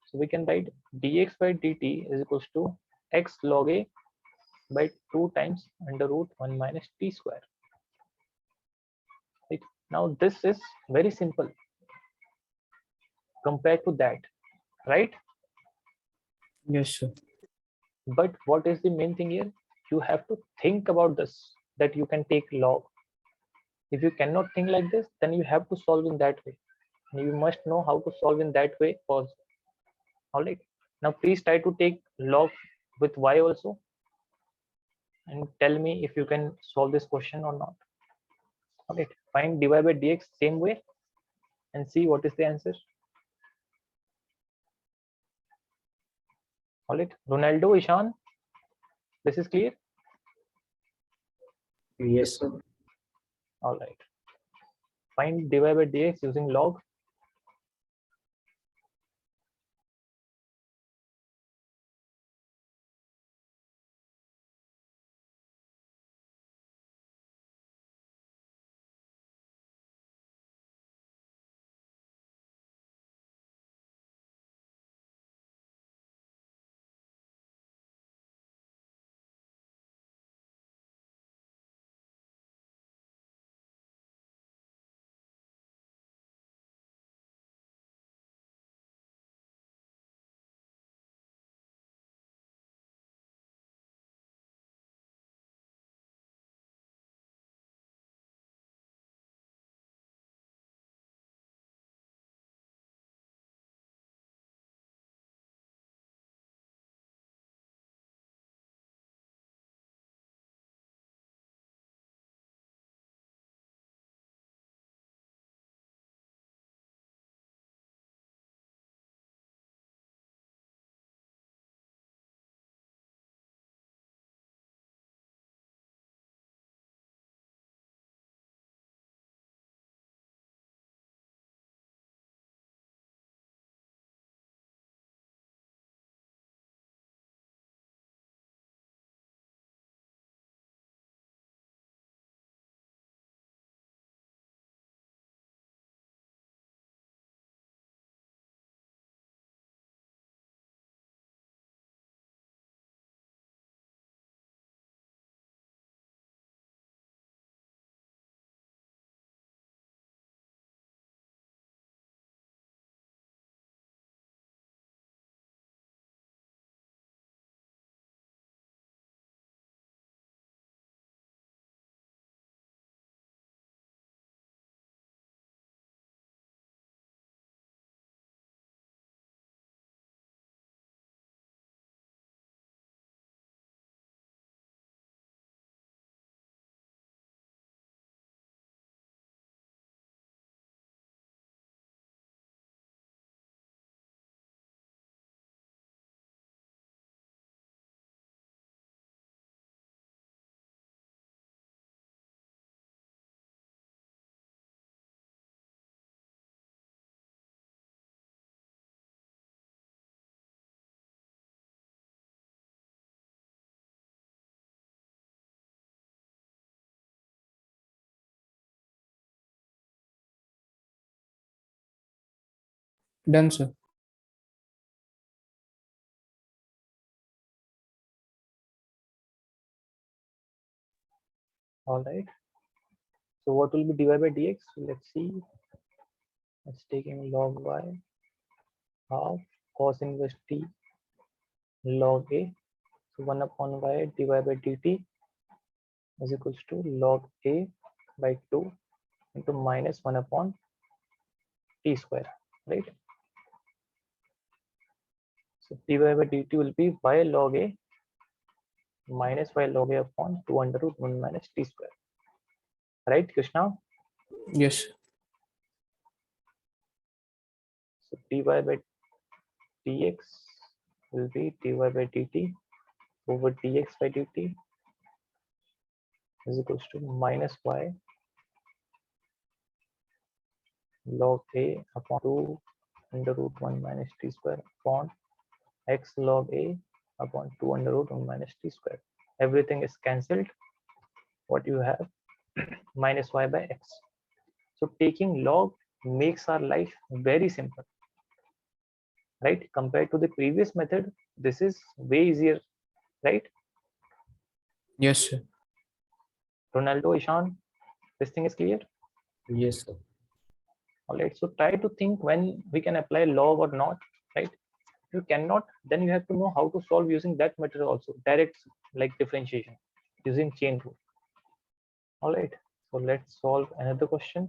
So we can write dx by dt is equals to x log a by 2 times under root 1 minus t square. Right? Now this is very simple compared to that, right? Yes, sir. But what is the main thing here? You have to think about this, that you can take log. If you cannot think like this, then you have to solve in that way. And you must know how to solve in that way also. All right. Now please try to take log with y also and tell me if you can solve this question or not. All right. Find dy by dx same way and see what is the answer. All right. Ronaldo, Ishan, this is clear. Yes, sir. All right. Find dy by dx using log. Done, sir. All right. So what will be dy by dx? Let's see. Let's taking log y half cos inverse t log a. So 1 upon y dy by dt is equals to log a by 2 into minus 1 upon t square, right? So dy by dt will be y log a minus y log a upon 2 under root 1 minus t square, right, Krishna? Yes. So dy by dx will be dy by dt over dx by dt is equals to minus y log a upon 2 under root 1 minus t square upon x log a upon 2 under root 1 minus t square. Everything is cancelled. What you have minus y by x. So taking log makes our life very simple, right? Compared to the previous method, this is way easier, right? Yes, sir. Ronaldo, Ishan, this thing is clear. Yes, sir. All right, so try to think when we can apply log or not, right? If you cannot, then you have to know how to solve using that method also, direct like differentiation using chain rule. All right, so let's solve another question.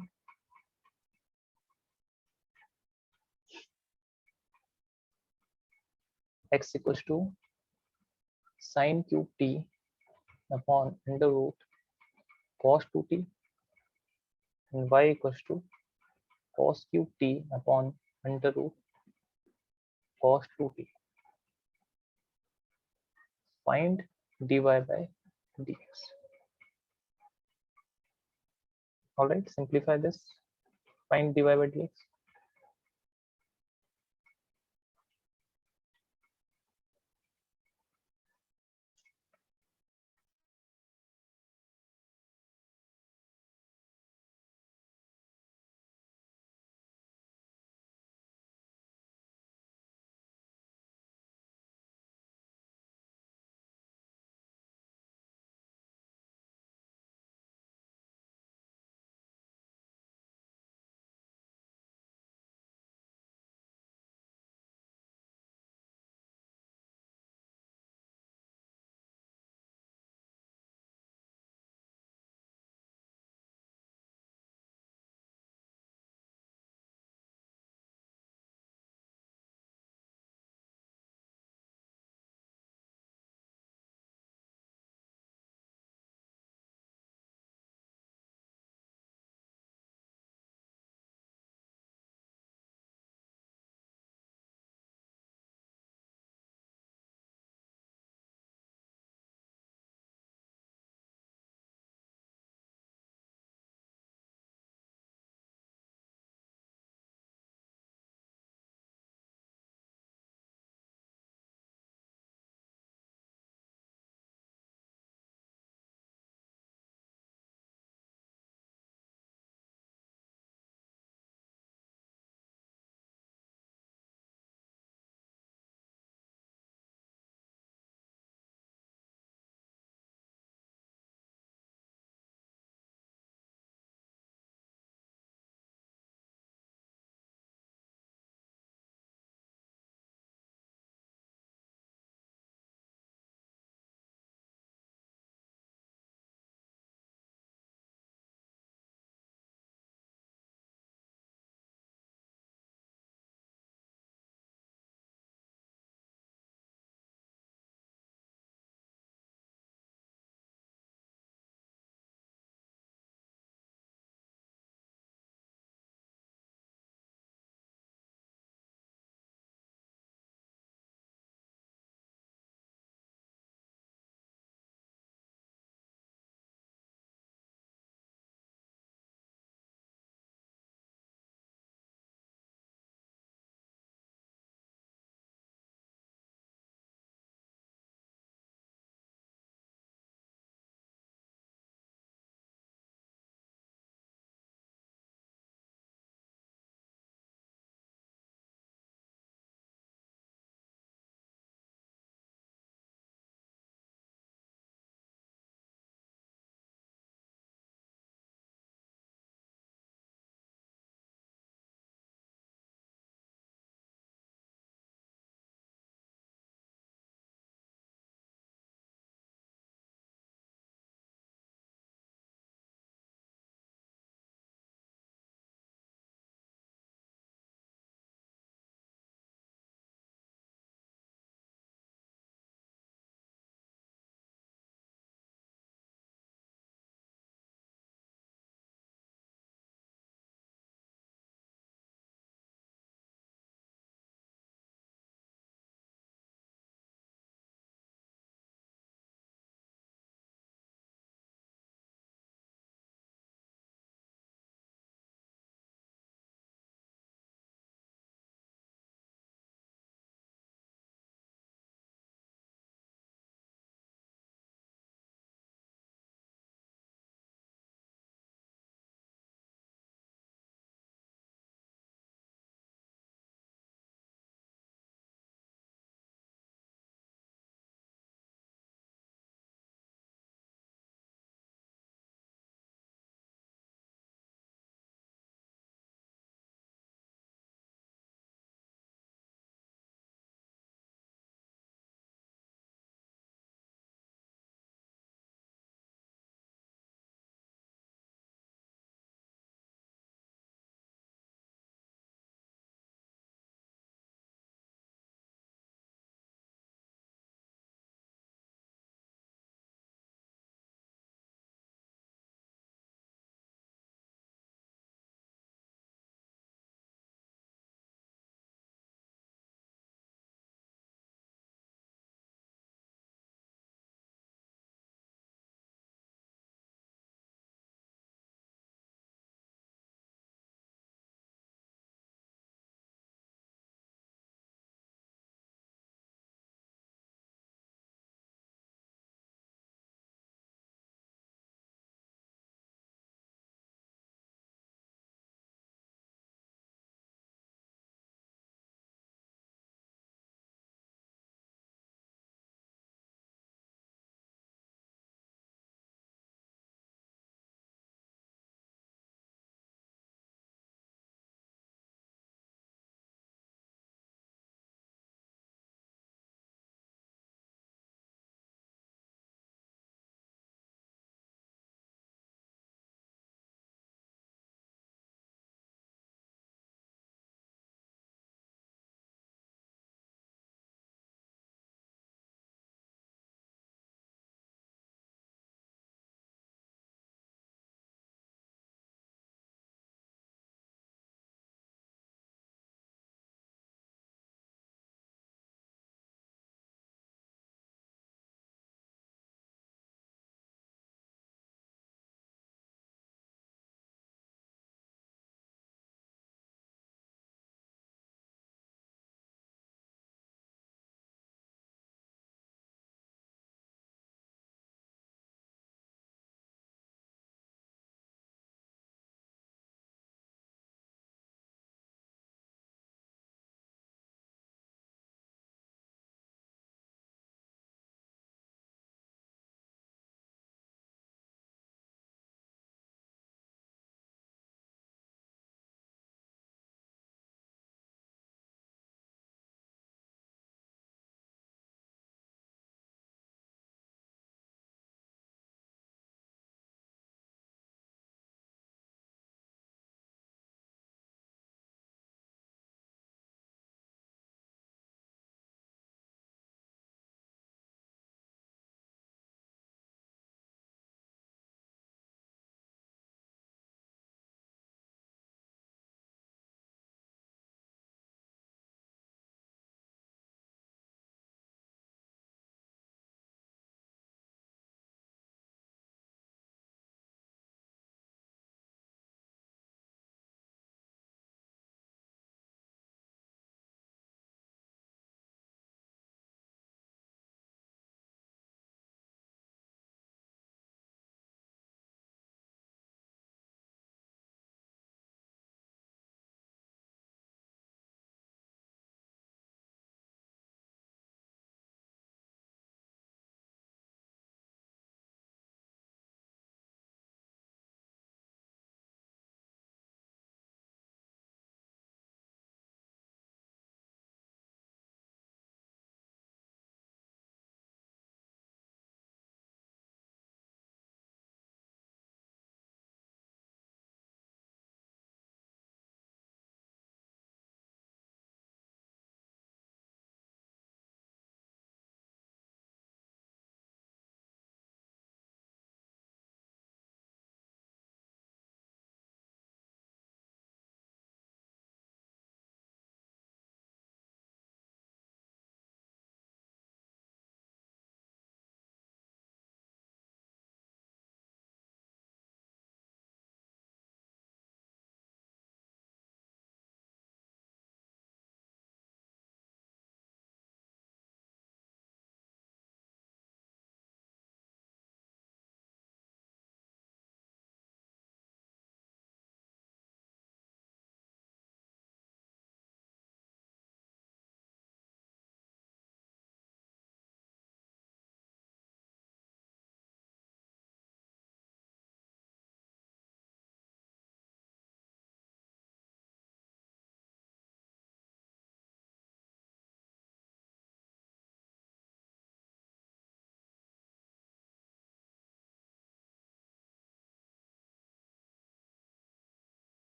X equals to sine cube t upon under root cos 2t and y equals to cos cube t upon under root cos 2t. Find dy by dx. All right, simplify this. Find dy by dx.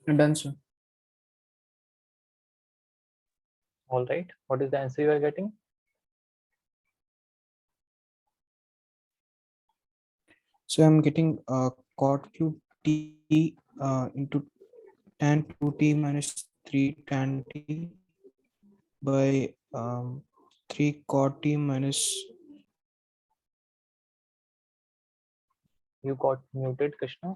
Done, sir. All right. What is the answer you are getting? So I'm getting cot cube t into tan 2t minus 3 tan t by 3 cot t minus. You got muted, Krishna.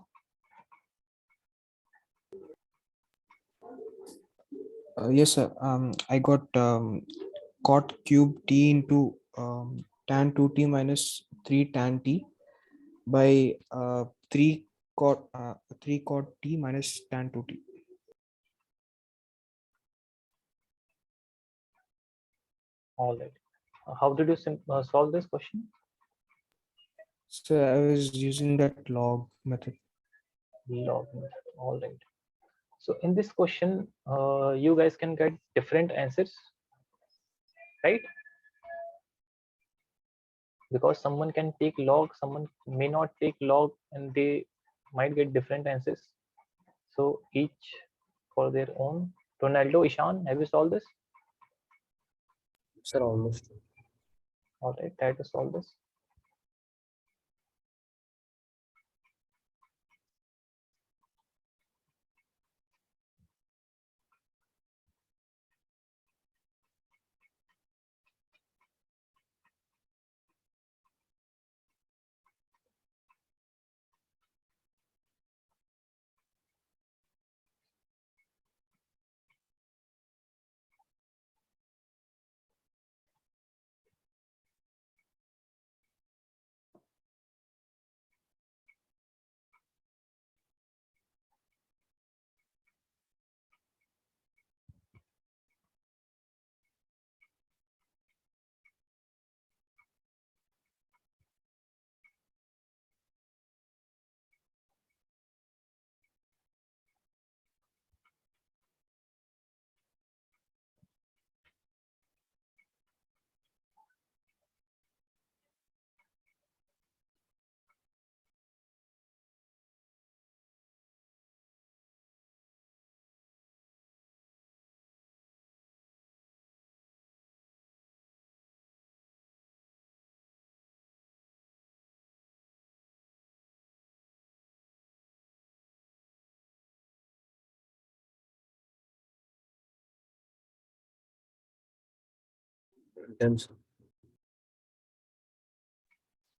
Yes, sir. I got cot cube t into tan 2t minus 3 tan t by 3 cot t minus tan 2t. All right. How did you solve this question? So I was using that log method. Log method. All right. So in this question, you guys can get different answers, right? Because someone can take log, someone may not take log, and they might get different answers. So each for their own. Ronaldo, Ishan, have you solved this? Sir, almost. All right, try to solve this. Done, sir.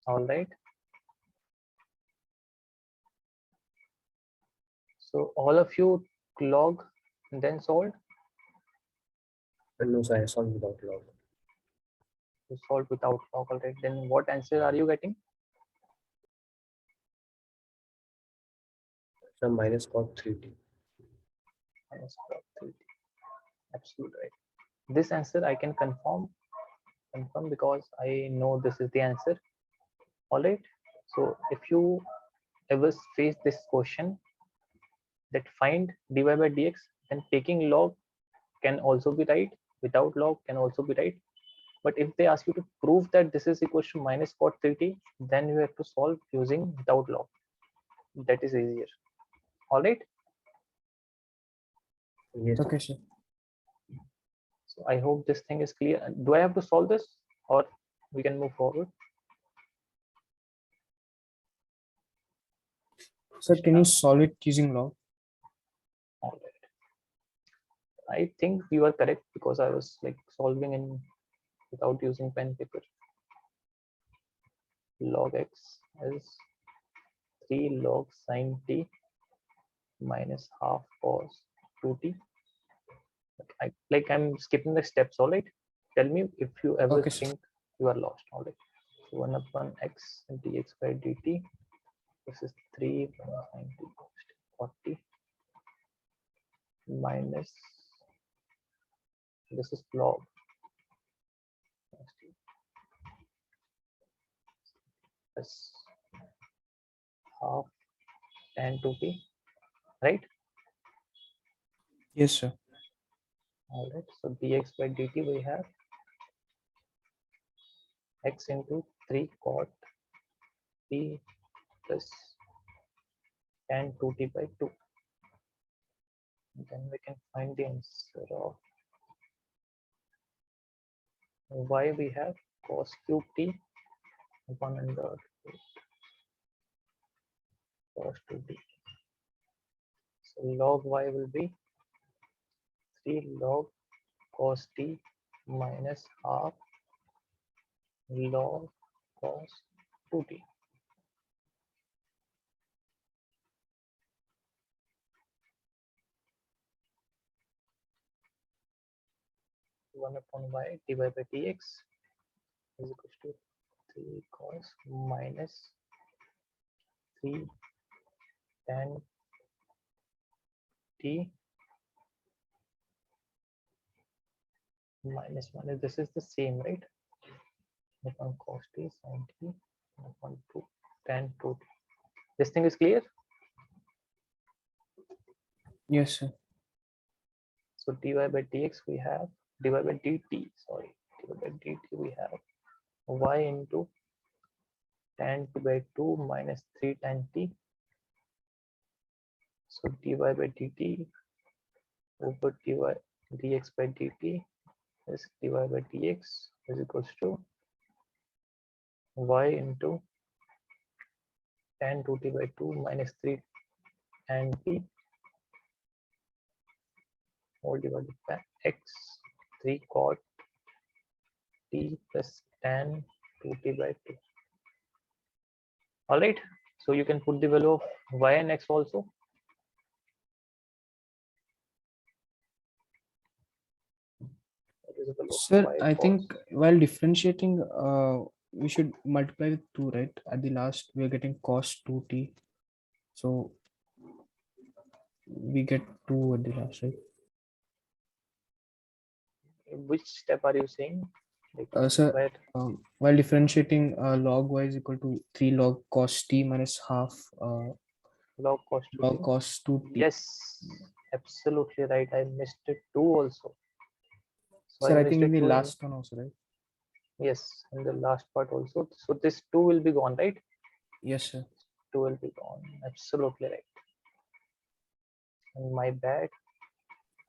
All right. So all of you log and then solved. No, sir, I solved without log. You solved without log. All right. Then what answer are you getting? Sir, minus cot 3t. Minus cot 3t. Absolute right. This answer I can confirm because I know this is the answer. All right. So if you ever face this question that find dy by dx, then taking log can also be right, without log can also be right. But if they ask you to prove that this is equal to minus cot 3t, then you have to solve using without log. That is easier. All right. Yes, sir. Okay, sir. So I hope this thing is clear. Do I have to solve this or we can move forward? Sir, can you solve it using log? All right. I think you are correct because I was like solving in without using pen paper. Log x is 3 log sine t minus half cos 2t. I'm skipping the steps. All right. Tell me if you ever Okay, sir. think you are lost. All right. So 1 upon x dx by dt. This is 3 minus 90 40 minus, this is log plus half tan 2t, right? Yes, sir. All right. So dx by dt we have x into 3 cot t plus tan 2t by 2. then we can find the answer of y. We have cos cube t upon under cos 2t. So log y will be 3 log cos t minus half log cos 2t. 1 upon y divided by dx is equal to 3 cos minus 3 tan t minus 1. This is the same, right? Upon cos t sin t upon 2 tan 2t. This thing is clear. Yes, sir. So dy by dx we have divided by dt. Sorry, divided by dt we have y into tan 2 by 2 minus 3 tan t. So dy by dt over dx by dt is dy by dx is equals to y into tan 2t by 2 minus 3 tan t all divided by x 3 cot t plus tan 2t by 2. All right, so you can put the value of y and x also. What is the value of Sir, y I cos? think while differentiating, we should multiply with 2, right? At the last, we are getting cos 2t. So we get 2 at the last, right? Which step are you saying? Like, Sir, where while differentiating, log y is equal to 3 log cos t minus half log cos 2t? log cos 2t. Yes, absolutely right. I missed it too also. So Sir, I missed think in it the too last one also, right? yes, in the last part also. So this 2 will be gone, right? Yes, sir. 2 will be gone. Absolutely right. And my bad.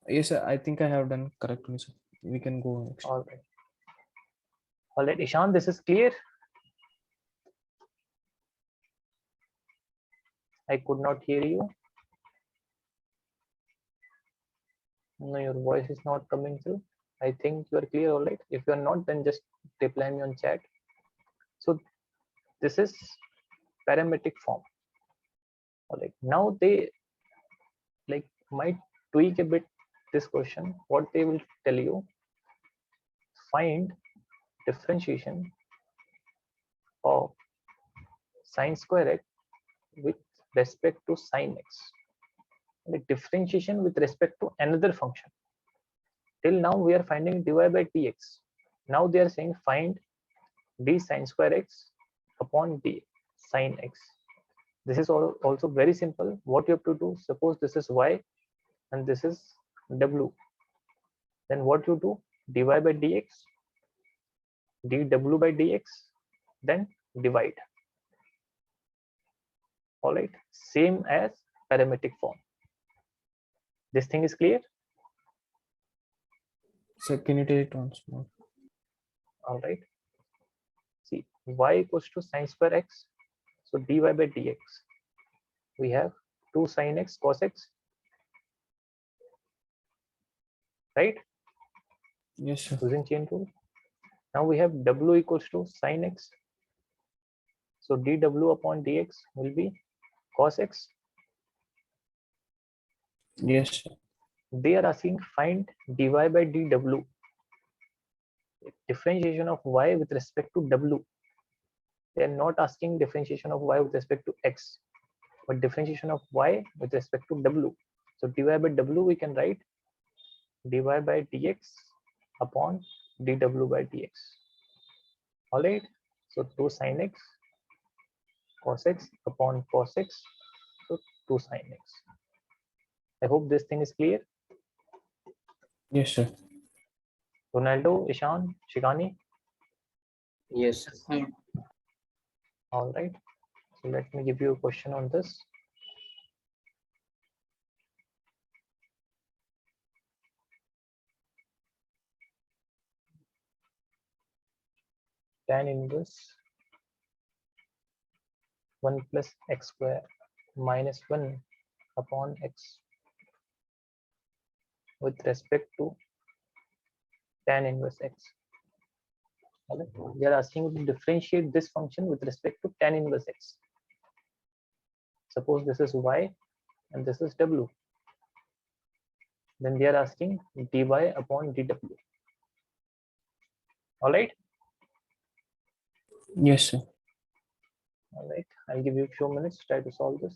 Yes, sir. I think I have done correctly, sir. We can go next. All right. All right, Ishan, this is clear. I could not hear you. No, your voice is not coming through. I think you are clear. All right. If you are not, then just reply me on chat. So this is parametric form. All right. Now they like might tweak a bit this question. What they will tell you: find differentiation of sine square x with respect to sine x. The differentiation with respect to another function. Till now we are finding dy by dx. Now they are saying find d sine square x upon d sine x. This is also very simple. What you have to do, suppose this is y and this is w, then what you do, dy by dx, dw by dx, then divide. All right, same as parametric form. This thing is clear. Sir, can you tell it once more? All right, see, y equals to sine square x, so dy by dx, we have 2 sine x cos x, right, Yes, sir. using chain rule. Now we have w equals to sine x, so dw upon dx will be cos x. Yes, sir. They are asking find dy by dw, differentiation of y with respect to w. They are not asking differentiation of y with respect to x, but differentiation of y with respect to w. So dy by w we can write dy by dx upon dw by dx. All right, so 2 sin x cos x upon cos x, so 2 sin x. I hope this thing is clear. Yes, sir. Ronaldo, Ishan, Shikani. Yes. All right, so let me give you a question on this. tan inverse 1 plus x square minus 1 upon x with respect to tan inverse x. Okay. They are asking you to differentiate this function with respect to tan inverse x. Suppose this is y and this is w. Then they are asking dy upon dw. All right. Yes, sir. All right. I'll give you a few minutes to try to solve this.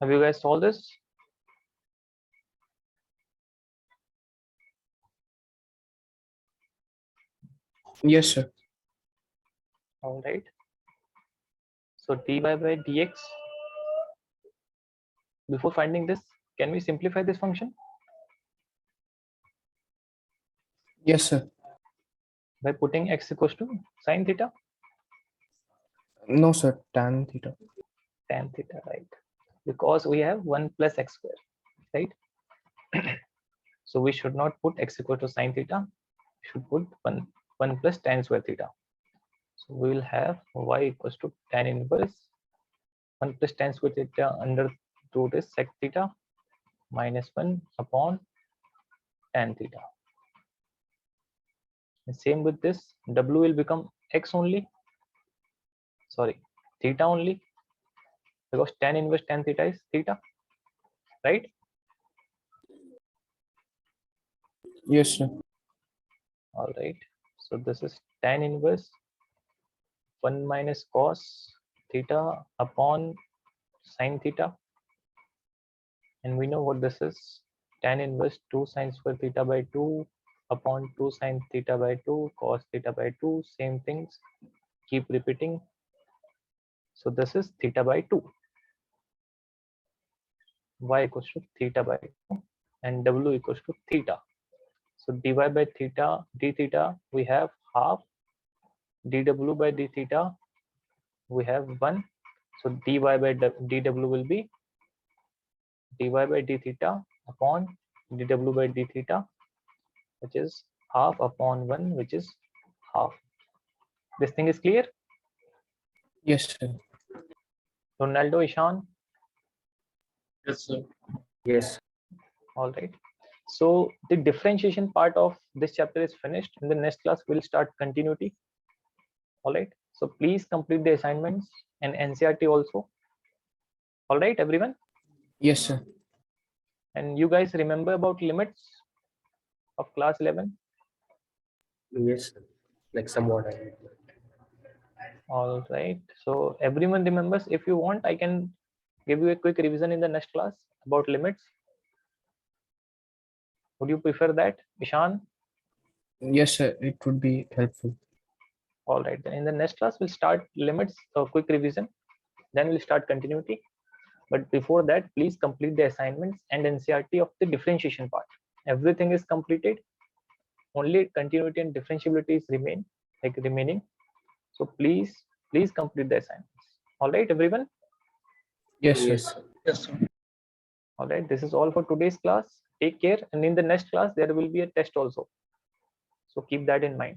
Have you guys solved this? Yes, sir. All right. So dy by dx. Before finding this, can we simplify this function Yes, sir. by putting x equals to sine theta, No, sir. Tan theta. tan theta, right? Because we have 1 plus x square, right? So we should not put x equal to sine theta. We should put 1 plus tan square theta. So we will have y equals to tan inverse 1 plus tan square theta under root is sec theta minus 1 upon tan theta. And same with this, w will become x only, sorry, theta only, because tan inverse tan theta is theta, right? Yes, sir. All right. So this is tan inverse 1 minus cos theta upon sine theta. And we know what this is. Tan inverse 2 sine square theta by 2 upon 2 sine theta by 2 cos theta by 2. Same things. Keep repeating. So this is theta by 2. Y equals to theta by 2 and W equals to theta. So dy by theta, d theta, we have half. dw by d theta, we have 1. So dy by dw will be dy by d theta upon dw by d theta, which is half upon 1, which is half. This thing is clear? Yes, sir. Ronaldo, Ishan? Yes, sir. Yes. All right. So the differentiation part of this chapter is finished. In the next class, we'll start continuity. All right. So please complete the assignments and NCRT also. All right, everyone. Yes, sir. And you guys remember about limits of class 11? Yes. Like somewhat. All right. So everyone remembers. If you want, I can give you a quick revision in the next class about limits. Would you prefer that, Ishan? Yes, sir. It would be helpful. All right. Then in the next class, we'll start limits, a quick revision. Then we'll start continuity. But before that, please complete the assignments and NCRT of the differentiation part. Everything is completed. Only continuity and differentiability is remaining. So please complete the assignments. All right, everyone. Yes, sir. Yes. Yes, sir. All right. This is all for today's class. Take care. And in the next class, there will be a test also. So keep that in mind.